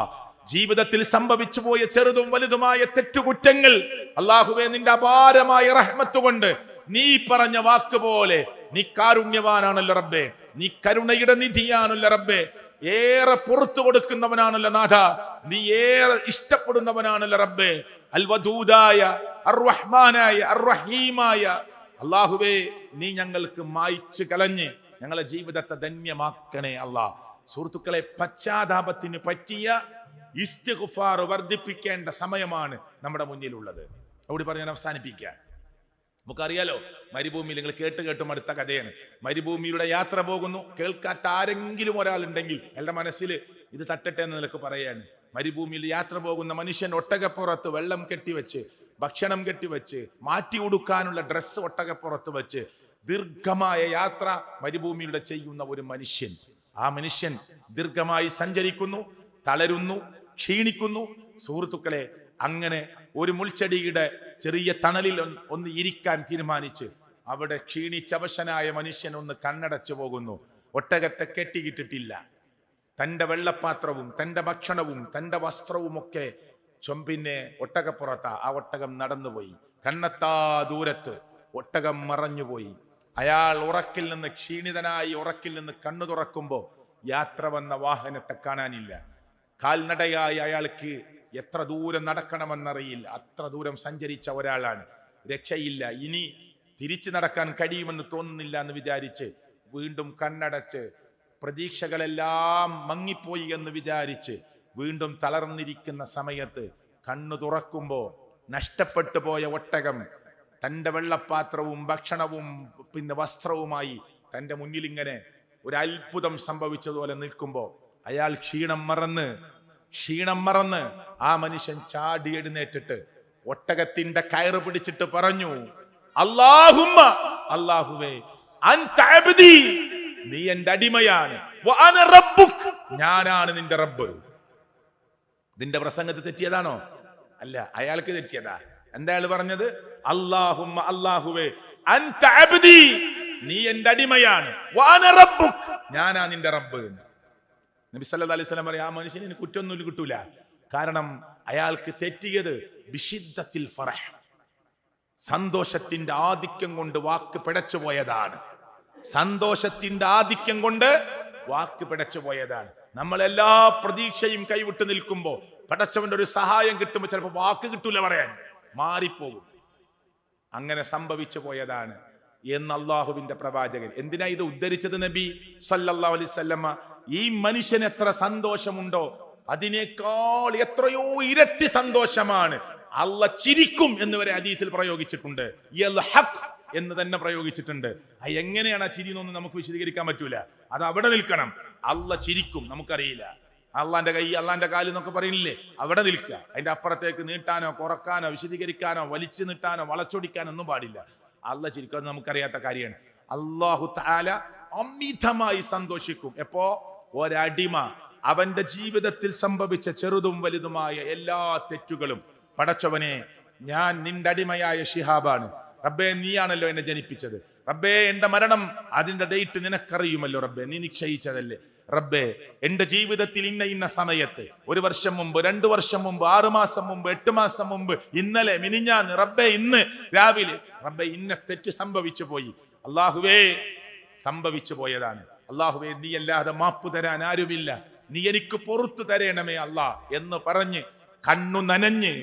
ജീവിതത്തിൽ സംഭവിച്ചു പോയ ചെറുതും വലുതുമായ തെറ്റുകുറ്റങ്ങൾ അള്ളാഹുവേ, നിന്റെ അപാരമായ റഹ്മത്ത് കൊണ്ട് നീ പറഞ്ഞ വാക്ക് പോലെ നീ കാരുണ്യവാനാണല്ലോ റബ്ബേ, നീ കരുണയുടെ നിധിയാണല്ലോ റബ്ബേ, ഏറെ പുറത്തു കൊടുക്കുന്നവനാണല്ലോ നാഥ, നീ ഏറെ ഇഷ്ടപ്പെടുന്നവനാണല്ലോ റബ്ബേ. അൽ വദൂദായ അർ-റഹ്മാനായ അർ-റഹീമായ അള്ളാഹുവേ, നീ ഞങ്ങൾക്ക് മായ്ച്ചു കളഞ്ഞ് ഞങ്ങളെ ജീവിതത്തെ ധന്യമാക്കണേ അല്ലാ. സുഹൃത്തുക്കളെ, പശ്ചാത്താപത്തിന് പറ്റിയ ഇസ്തിഗ്ഫാർ വർദ്ധിപ്പിക്കേണ്ട സമയമാണ് നമ്മുടെ മുന്നിലുള്ളത്. അവിടെ പറഞ്ഞ് ഞാൻ അവസാനിപ്പിക്കാൻ. നമുക്കറിയാലോ, മരുഭൂമിയിൽ നിങ്ങൾ കേട്ട് അടുത്ത കഥയാണ്. മരുഭൂമിയുടെ യാത്ര പോകുന്നു. കേൾക്കാത്ത ആരെങ്കിലും ഒരാളുണ്ടെങ്കിൽ എൻ്റെ മനസ്സിൽ ഇത് തട്ടട്ടെ എന്ന് നിനക്ക് പറയാണ്. മരുഭൂമിയിൽ യാത്ര പോകുന്ന മനുഷ്യൻ ഒട്ടകപ്പുറത്ത് വെള്ളം കെട്ടിവെച്ച്, ഭക്ഷണം കെട്ടിവെച്ച്, മാറ്റി ഉടുക്കാനുള്ള ഡ്രസ്സ് ഒട്ടകപ്പുറത്ത് വെച്ച് ദീർഘമായ യാത്ര മരുഭൂമിയുടെ ചെയ്യുന്ന ഒരു മനുഷ്യൻ. ആ മനുഷ്യൻ ദീർഘമായി സഞ്ചരിക്കുന്നു, തളരുന്നു, ക്ഷീണിക്കുന്നു. സുഹൃത്തുക്കളെ, അങ്ങനെ ഒരു മുൾച്ചെടിയുടെ ചെറിയ തണലിൽ ഒന്ന് ഇരിക്കാൻ തീരുമാനിച്ച് അവിടെ ക്ഷീണിച്ചവശനായ മനുഷ്യൻ ഒന്ന് കണ്ണടച്ചു പോകുന്നു. ഒട്ടകത്തെ കെട്ടിയിട്ടിട്ടില്ല. തൻ്റെ വെള്ളപ്പാത്രവും തൻ്റെ ഭക്ഷണവും തൻ്റെ വസ്ത്രവും ഒക്കെ ചൊമ്പിന്നെ ഒട്ടകപ്പുറത്താ. ആ ഒട്ടകം നടന്നുപോയി. കണ്ണെത്താ ദൂരത്ത് ഒട്ടകം മറഞ്ഞുപോയി. അയാൾ ഉറക്കിൽ നിന്ന് ക്ഷീണിതനായി ഉറക്കിൽ നിന്ന് കണ്ണു തുറക്കുമ്പോൾ യാത്ര വന്ന വാഹനത്തെ കാണാനില്ല. കാൽനടയായി അയാൾക്ക് എത്ര ദൂരം നടക്കണമെന്നറിയില്ല. അത്ര ദൂരം സഞ്ചരിച്ച ഒരാളാണ്. രക്ഷയില്ല, ഇനി തിരിച്ചു നടക്കാൻ കഴിയുമെന്ന് തോന്നുന്നില്ല എന്ന് വിചാരിച്ച് വീണ്ടും കണ്ണടച്ച് പ്രതീക്ഷകളെല്ലാം മങ്ങിപ്പോയി എന്ന് വിചാരിച്ച് വീണ്ടും തളർന്നിരിക്കുന്ന സമയത്ത് കണ്ണു തുറക്കുമ്പോൾ നഷ്ടപ്പെട്ടു പോയ ഒട്ടകം തൻ്റെ വെള്ളപ്പാത്രവും ഭക്ഷണവും പിന്നെ വസ്ത്രവുമായി തൻ്റെ മുന്നിൽ ഇങ്ങനെ ഒരു അത്ഭുതം സംഭവിച്ചതുപോലെ നിൽക്കുമ്പോൾ അയാൾ ക്ഷീണം മറന്ന് ക്ഷീണം മറന്ന് ആ മനുഷ്യൻ ചാടി എഴുന്നേറ്റിട്ട് ഒട്ടകത്തിന്റെ കയറ് പിടിച്ചിട്ട് പറഞ്ഞു, അല്ലാഹുമ്മ, അല്ലാഹുവേ, അൻത അബ്ദി, നീ എന്റെ അടിമയാണ്, വ അന റബ്ബുക്, ഞാനാണ് നിന്റെ റബ്ബ്. നിന്റെ പ്രസംഗത്തിൽ തെറ്റിയതാണോ? അല്ല, അയാൾക്ക് തെറ്റിയതാ. എന്താ അയാൾ പറഞ്ഞത്? അല്ലാഹുമ്മ, അല്ലാഹുവേ, അൻത അബ്ദി, നീ എന്റെ അടിമയാണ്, വ അന റബ്ബുക്, ഞാനാ നിന്റെ റബ്ബ്. നബി സല്ലല്ലാഹു അലൈഹി വസല്ലം പറയാ, ആ മനുഷ്യന് ഇനി കുറ്റമൊന്നും കിട്ടൂല. കാരണം അയാൾക്ക് തെറ്റിയത് ബിശിദ്ദത്തിൽ ഫറഹ്, സന്തോഷത്തിന്റെ ആധിക്യം കൊണ്ട് വാക്ക് പിഴച്ചു പോയതാണ്. സന്തോഷത്തിന്റെ ആധിക്യം കൊണ്ട് വാക്ക് പിഴച്ചു പോയതാണ്. നമ്മൾ എല്ലാ പ്രതീക്ഷയും കൈവിട്ട് നിൽക്കുമ്പോ പടച്ചവന്റെ ഒരു സഹായം കിട്ടുമ്പോൾ ചിലപ്പോൾ വാക്ക് കിട്ടൂല, പറയാൻ മാറിപ്പോകും. അങ്ങനെ സംഭവിച്ചു പോയതാണ് എന്ന് അള്ളാഹുവിന്റെ പ്രവാചകൻ. എന്തിനാ ഇത് ഉദ്ധരിച്ചത് നബി സല്ലല്ലാഹു അലൈഹി വസല്ലമ? ഈ മനുഷ്യന് എത്ര സന്തോഷമുണ്ടോ അതിനേക്കാൾ എത്രയോ ഇരട്ടി സന്തോഷമാണ് അള്ളാഹ് ചിരിക്കും എന്ന് വരെ ഹദീസിൽ പ്രയോഗിച്ചിട്ടുണ്ട്. യൽഹഖ് എന്ന് തന്നെ പ്രയോഗിച്ചിട്ടുണ്ട്. എങ്ങനെയാണ് ആ ചിരി എന്നൊന്നും നമുക്ക് വിശദീകരിക്കാൻ പറ്റൂല. അത് അവിടെ നിൽക്കണം. അള്ളാഹ് ചിരിക്കും, നമുക്കറിയില്ല. അള്ളാന്റെ കൈ, അള്ളാന്റെ കാല് എന്നൊക്കെ പറയുന്നില്ലേ, അവിടെ നിൽക്കുക. അതിന്റെ അപ്പുറത്തേക്ക് നീട്ടാനോ കുറക്കാനോ വിശദീകരിക്കാനോ വലിച്ചു നീട്ടാനോ വളച്ചൊടിക്കാനോ ഒന്നും പാടില്ല. അള്ളാഹ് ചിരിക്കും, നമുക്കറിയാത്ത കാര്യമാണ്. അല്ലാഹു തആല അമിതമായി സന്തോഷിക്കും. എപ്പോ? ഒരടിമ അവന്റെ ജീവിതത്തിൽ സംഭവിച്ച ചെറുതും വലുതുമായ എല്ലാ തെറ്റുകളും, പടച്ചവനെ, ഞാൻ നിന്റെ അടിമയായ ശിഹാബാണ് റബ്ബേ, നീയാണല്ലോ എന്നെ ജനിപ്പിച്ചത് റബ്ബേ, എന്റെ മരണം അതിന്റെ ഡേറ്റ് നിനക്കറിയുമല്ലോ റബ്ബേ, നീ നിശ്ചയിച്ചതല്ലേ റബ്ബേ, എന്റെ ജീവിതത്തിൽ ഇന്ന ഇന്ന സമയത്ത്, 1 വർഷം മുമ്പ്, 2 വർഷം മുമ്പ്, 6 മാസം മുമ്പ്, 8 മാസം മുമ്പ്, ഇന്നലെ, മിനിഞ്ഞാന്ന്, റബ്ബേ ഇന്ന് രാവിലെ, റബ്ബേ ഇന്ന തെറ്റ് സംഭവിച്ചു പോയി, അല്ലാഹുവേ സംഭവിച്ചു പോയതാണ്, അല്ലാഹുവേ നീ അല്ലാതെ മാപ്പ് തരാൻ ആരുമില്ല, നീ എനിക്ക് പുറത്തു തരേണമേ അല്ലാ എന്ന് പറഞ്ഞ് കണ്ണു നനഞ്ഞ്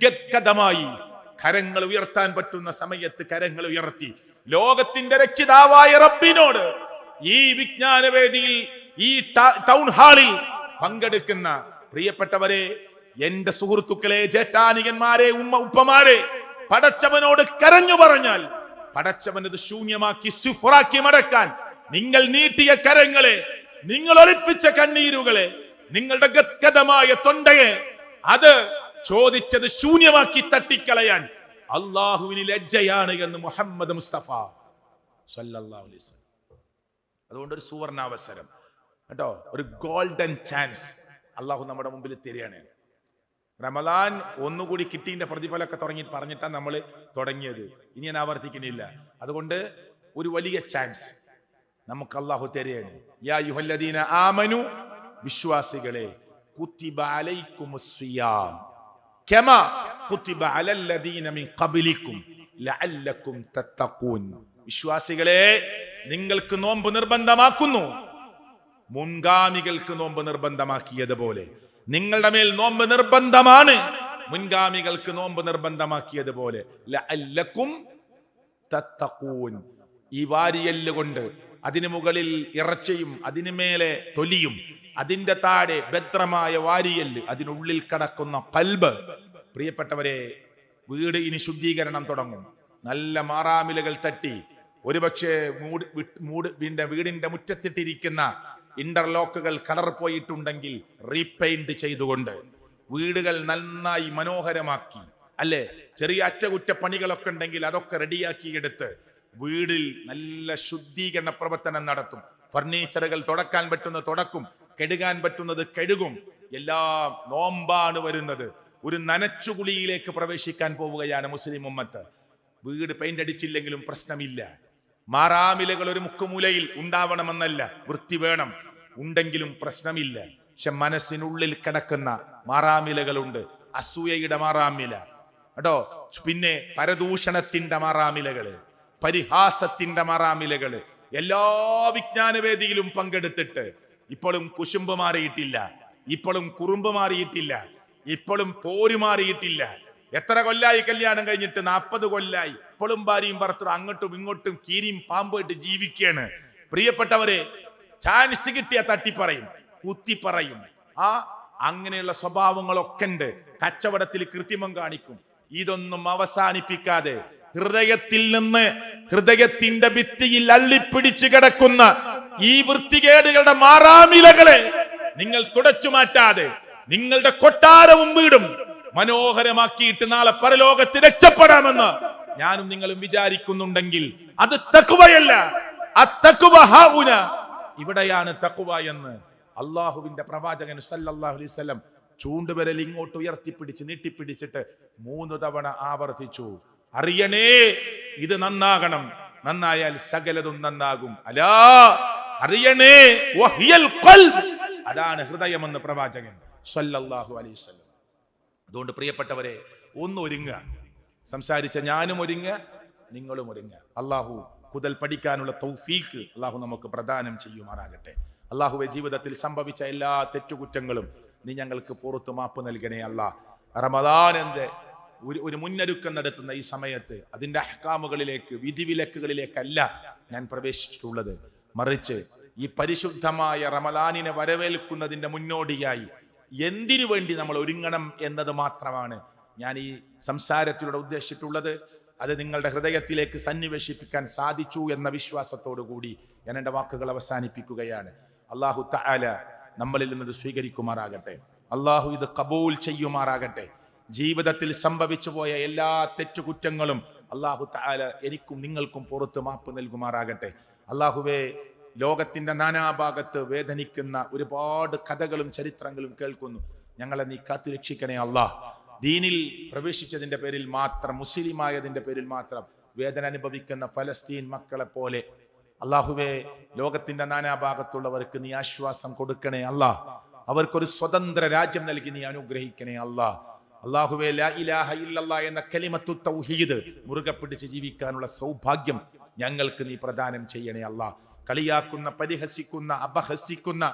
ഗദ്ഗദമായി കരങ്ങൾ ഉയർത്താൻ പറ്റുന്ന സമയത്ത് കരങ്ങൾ ഉയർത്തി ലോകത്തിന്റെ രക്ഷിതാവായ റബ്ബിനോട് ഈ വിജ്ഞാനവേദിയിൽ, ഈ ടൗൺ ഹാളിൽ പങ്കെടുക്കുന്ന പ്രിയപ്പെട്ടവരെ, എന്റെ സുഹൃത്തുക്കളെ, ജേഷ്ഠാനികന്മാരെ, ഉപ്പമാരെ, പടച്ചവനോട് കരഞ്ഞു പറഞ്ഞാൽ പടച്ചവനത് ശൂന്യമാക്കി സുഫറാക്കി മടക്കാൻ നിങ്ങൾ നീട്ടിയ കരങ്ങളെ, നിങ്ങൾ ഒളിപ്പിച്ച കണ്ണീരുകളെ, നിങ്ങളുടെ ഗദ്ഗദമായ തൊണ്ടയെ അത് ചോദിച്ചത് ശൂന്യമാക്കി തട്ടിക്കളയാൻ അള്ളാഹുവിന് ലജ്ജയാണ് എന്ന് മുഹമ്മദ് മുസ്തഫ സല്ലല്ലാഹു അലൈഹി വസല്ലം. അതുകൊണ്ട് ഒരു സുവർണാവസരം കേട്ടോ, ഒരു ഗോൾഡൻ ചാൻസ് അള്ളാഹു നമ്മുടെ മുമ്പിൽ തരികയാണ്. റമദാൻ ഒന്നുകൂടി കിട്ടിന്റെ പ്രതിഫലമൊക്കെ പറഞ്ഞിട്ടാണ് നമ്മൾ തുടങ്ങിയത്. ഇനി ഞാൻ ആവർത്തിക്കുന്നില്ല. അതുകൊണ്ട് ഒരു വലിയ ചാൻസ് നമുക്ക് അള്ളാഹു തരികയാണ്. യാ അയ്യുഹല്ലദീന ആമനു, വിശ്വാസികളെ, കുത്തിബ അലൈക്കുമുസ് സിയാം കമാ കുത്തിബ അലല്ലദീന മിൻ ഖബ്ലിക്കും ലഅല്ലക്കും തത്തഖൂൻ. വിശ്വാസികളെ, നിങ്ങൾക്ക് നോമ്പ് നിർബന്ധമാക്കുന്നു, മുൻഗാമികൾക്ക് നോമ്പ് നിർബന്ധമാക്കിയതുപോലെ നിങ്ങളുടെ മേൽ നോമ്പ് നിർബന്ധമാണ്, മുൻഗാമികൾക്ക് നോമ്പ് നിർബന്ധമാക്കിയതുപോലെ. ലഅല്ലക്കും തത്തഖൂൻ. ഈ വാരിയല്ല് കൊണ്ട്, അതിന് മുകളിൽ ഇറച്ചയും അതിന് മേലെ തൊലിയും, അതിന്റെ താഴെ ഭദ്രമായ വാരിയല്ല്, അതിനുള്ളിൽ കടക്കുന്ന ഖൽബ്. പ്രിയപ്പെട്ടവരെ, വീട് ഇനി ശുദ്ധീകരണം തുടങ്ങും. നല്ല മാറാമിലകൾ തട്ടി, ഒരുപക്ഷെ വീടിന്റെ മുറ്റത്തിട്ടിരിക്കുന്ന ഇന്റർലോക്കുകൾ കളർ പോയിട്ടുണ്ടെങ്കിൽ റീപെയിന്റ് ചെയ്തുകൊണ്ട് വീടുകൾ നന്നായി മനോഹരമാക്കി, അല്ലെ, ചെറിയ അറ്റകുറ്റപ്പണികളൊക്കെ ഉണ്ടെങ്കിൽ അതൊക്കെ റെഡിയാക്കി എടുത്ത് വീടിൽ നല്ല ശുദ്ധീകരണ പ്രവർത്തനം നടത്തും. ഫർണിച്ചറുകൾ തുടക്കാൻ പറ്റുന്നത് തുടക്കും, കഴുകാൻ പറ്റുന്നത് കഴുകും. എല്ലാം നോമ്പാണ് വരുന്നത്. ഒരു നനച്ചുകുളിയിലേക്ക് പ്രവേശിക്കാൻ പോവുകയാണ് മുസ്ലിം ഉമ്മത്ത്. വീട് പെയിന്റ് അടിച്ചില്ലെങ്കിലും പ്രശ്നമില്ല. മാറാമിലകൾ ഒരു മുക്കുമൂലയിൽ ഉണ്ടാവണമെന്നല്ല, വൃത്തി വേണം, ഉണ്ടെങ്കിലും പ്രശ്നമില്ല. പക്ഷെ മനസ്സിനുള്ളിൽ കിടക്കുന്ന മാറാമിലകളുണ്ട്. അസൂയയുടെ മാറാമില കേട്ടോ, പിന്നെ പരദൂഷണത്തിന്റെ മാറാമിലകള്, പരിഹാസത്തിന്റെ മാറാമിലകള്. എല്ലാ വിജ്ഞാനവേദിയിലും പങ്കെടുത്തിട്ട് ഇപ്പോഴും കുശുമ്പ് മാറിയിട്ടില്ല, ഇപ്പോഴും കുറുമ്പ് മാറിയിട്ടില്ല, ഇപ്പോഴും പോര് മാറിയിട്ടില്ല. എത്ര കൊല്ലായി കല്യാണം കഴിഞ്ഞിട്ട്? 40 കൊല്ലായി. ഇപ്പോഴും ഭാര്യയും ഭർത്തരും അങ്ങോട്ടും ഇങ്ങോട്ടും കീരിയും പാമ്പായിട്ട് ജീവിക്കുകയാണ്. പ്രിയപ്പെട്ടവരെ, ചാൻസ് കിട്ടിയ തട്ടിപ്പറയും, കുത്തിപ്പറയും. അങ്ങനെയുള്ള സ്വഭാവങ്ങളൊക്കെ ഉണ്ട്. കച്ചവടത്തിൽ കൃത്രിമം കാണിക്കും. ഇതൊന്നും അവസാനിപ്പിക്കാതെ ഹൃദയത്തിൽ നിന്ന്, ഹൃദയത്തിന്റെ ഭിത്തിയിൽ അള്ളിപ്പിടിച്ചു കിടക്കുന്ന ഈ വൃത്തികേടുകളുടെ മാറാമിലകളെ നിങ്ങൾ തുടച്ചു മാറ്റാതെ, നിങ്ങളുടെ കൊട്ടാരവും വീടും മനോഹരമാക്കിയിട്ട് നാളെ പരലോകത്ത് രക്ഷപ്പെടാമെന്ന് ഞാനും നിങ്ങളും വിചാരിക്കുന്നുണ്ടെങ്കിൽ അത് തഖ്വയല്ല. ഇവിടെയാണ് തഖ്വ എന്ന് അള്ളാഹുവിന്റെ പ്രവാചകൻ സല്ലല്ലാഹു അലൈഹി വസല്ലം ചൂണ്ടുവിരൽ ഇങ്ങോട്ട് ഉയർത്തിപ്പിടിച്ച് നീട്ടിപ്പിടിച്ചിട്ട് 3 തവണ ആവർത്തിച്ചു. അറിയണേ, ഇത് നന്നാകണം, നന്നായാൽ സകലതും നന്നാകും. അലാ അറിയണേ, വഹിയൽ ഖൽബ്, അതാണ് ഹൃദയമെന്ന് പ്രവാചകൻ സല്ലല്ലാഹു അലൈഹി വസല്ലം. അതുകൊണ്ട് പ്രിയപ്പെട്ടവരെ, ഒന്ന് ഒരുങ്ങുക. സംസാരിച്ച ഞാനും ഒരുങ്ങുക, നിങ്ങളും ഒരുങ്ങുക. അള്ളാഹു കൂടുതൽ പഠിക്കാനുള്ള തൗഫീഖ് അള്ളാഹു നമുക്ക് പ്രദാനം ചെയ്യുമാറാകട്ടെ. അള്ളാഹുവെ, ജീവിതത്തിൽ സംഭവിച്ച എല്ലാ തെറ്റുകുറ്റങ്ങളും നീ ഞങ്ങൾക്ക് പുറത്തു മാപ്പ് നൽകണേ അല്ലാ. റമദാനിന്റെ ഒരു മുന്നൊരുക്കം നടത്തുന്ന ഈ സമയത്ത് അതിന്റെ അഹ്കാമുകളിലേക്ക്, വിധിവിലക്കുകളിലേക്കല്ല ഞാൻ പ്രവേശിച്ചിട്ടുള്ളത്. മറിച്ച് ഈ പരിശുദ്ധമായ റമദാനിനെ വരവേൽക്കുന്നതിന്റെ മുന്നോടിയായി എന്തിനു വേണ്ടി നമ്മൾ ഒരുങ്ങണം എന്നത് മാത്രമാണ് ഞാൻ ഈ സംസാരത്തിലൂടെ ഉദ്ദേശിച്ചിട്ടുള്ളത്. അത് നിങ്ങളുടെ ഹൃദയത്തിലേക്ക് സന്നിവേശിപ്പിക്കാൻ സാധിച്ചു എന്ന വിശ്വാസത്തോടു കൂടി ഞാൻ എൻ്റെ വാക്കുകൾ അവസാനിപ്പിക്കുകയാണ്. അല്ലാഹു തആല നമ്മളിൽ നിന്ന് സ്വീകരിക്കുമാറാകട്ടെ. അല്ലാഹു ഇത് കബൂൽ ചെയ്യുമാറാകട്ടെ. ജീവിതത്തിൽ സംഭവിച്ചു പോയ എല്ലാ തെറ്റുകുറ്റങ്ങളും അല്ലാഹു തആല എനിക്കും നിങ്ങൾക്കും പുറത്ത് മാപ്പ് നൽകുമാറാകട്ടെ. അല്ലാഹുവേ, ലോകത്തിന്റെ നാനാഭാഗത്ത് വേദനിക്കുന്ന ഒരുപാട് കഥകളും ചരിത്രങ്ങളും കേൾക്കുന്നു. ഞങ്ങളെ നീ കാത്തുരക്ഷിക്കണേ അല്ലാഹ്. ദീനിൽ പ്രവേശിച്ചതിന്റെ പേരിൽ മാത്രം, മുസ്ലിമായതിന്റെ പേരിൽ മാത്രം വേദന അനുഭവിക്കുന്ന ഫലസ്തീൻ മക്കളെ പോലെ അല്ലാഹുവേ, ലോകത്തിന്റെ നാനാഭാഗത്തുള്ളവർക്ക് നീ ആശ്വാസം കൊടുക്കണേ അല്ലാഹ്. അവർക്കൊരു സ്വതന്ത്ര രാജ്യം നൽകി നീ അനുഗ്രഹിക്കണേ അല്ലാഹ്. അല്ലാഹുവേ, ലാ ഇലാഹ ഇല്ലല്ലാഹ് എന്ന കലിമത്തു തൗഹീദ് മുറുകെ പിടിച്ച് ജീവിക്കാനുള്ള സൗഭാഗ്യം ഞങ്ങൾക്ക് നീ പ്രദാനം ചെയ്യണേ അല്ലാഹ്. കളിയാക്കുന്ന, പരിഹസിക്കുന്ന, അപഹസിക്കുന്ന,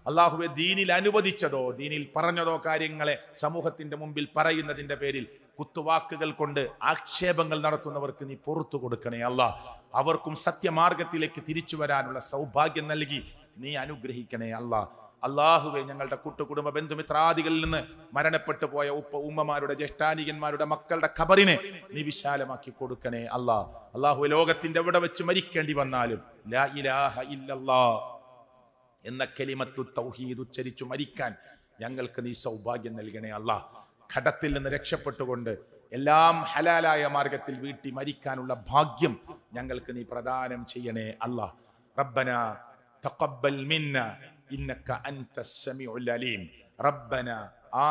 അല്ലാഹുവേ, ദീനിൽ അനുവദിച്ചതോ ദീനിൽ പറഞ്ഞതോ കാര്യങ്ങളെ സമൂഹത്തിന്റെ മുമ്പിൽ പറയുന്നതിന്റെ പേരിൽ കുത്തുവാക്കുകൾ കൊണ്ട് ആക്ഷേപങ്ങൾ നടത്തുന്നവർക്ക് നീ പുറത്തു കൊടുക്കണേ അല്ലാഹ്. അവർക്കും സത്യമാർഗത്തിലേക്ക് തിരിച്ചു വരാനുള്ള സൗഭാഗ്യം നൽകി നീ അനുഗ്രഹിക്കണേ അല്ലാഹ്. അല്ലാഹുവേ, ഞങ്ങളുടെ കുടുംബ ബന്ധുമിത്രാദികളിൽ നിന്ന് മരണപ്പെട്ടു പോയ ഉമ്മമാരുടെ, ജ്യേഷ്ഠാനികന്മാരുടെ മക്കളുടെ ഖബറിനെ നീ വിശാലമാക്കി കൊടുക്കണേ അല്ലാഹ്. അല്ലാഹുവേ, ലോകത്തിന്റെ എവിടെ വെച്ച് മരിക്കേണ്ടി വന്നാലും ലാ ഇലാഹ ഇല്ലല്ലാഹ് എന്ന കലിമത്തു തൗഹീദ് ഉച്ചരിച്ചു മരിക്കാൻ ഞങ്ങൾക്ക് നീ സൗഭാഗ്യം നൽകണേ അല്ലാഹ്. ഘടത്തിൽ നിന്ന് രക്ഷപ്പെട്ടുകൊണ്ട് എല്ലാം ഹലാലായ മാർഗത്തിൽ വീട്ടി മരിക്കാനുള്ള ഭാഗ്യം ഞങ്ങൾക്ക് നീ പ്രദാനം ചെയ്യണേ അല്ലാഹ്. റബ്ബനാ തഖബ്ബൽ മിന്നാ إنك أنت السميع العليم ربنا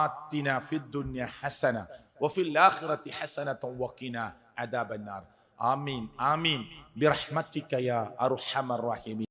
آتنا في الدنيا حسنة وفي الآخرة حسنة وقنا عذاب النار آمين آمين برحمتك يا أرحم الراحمين.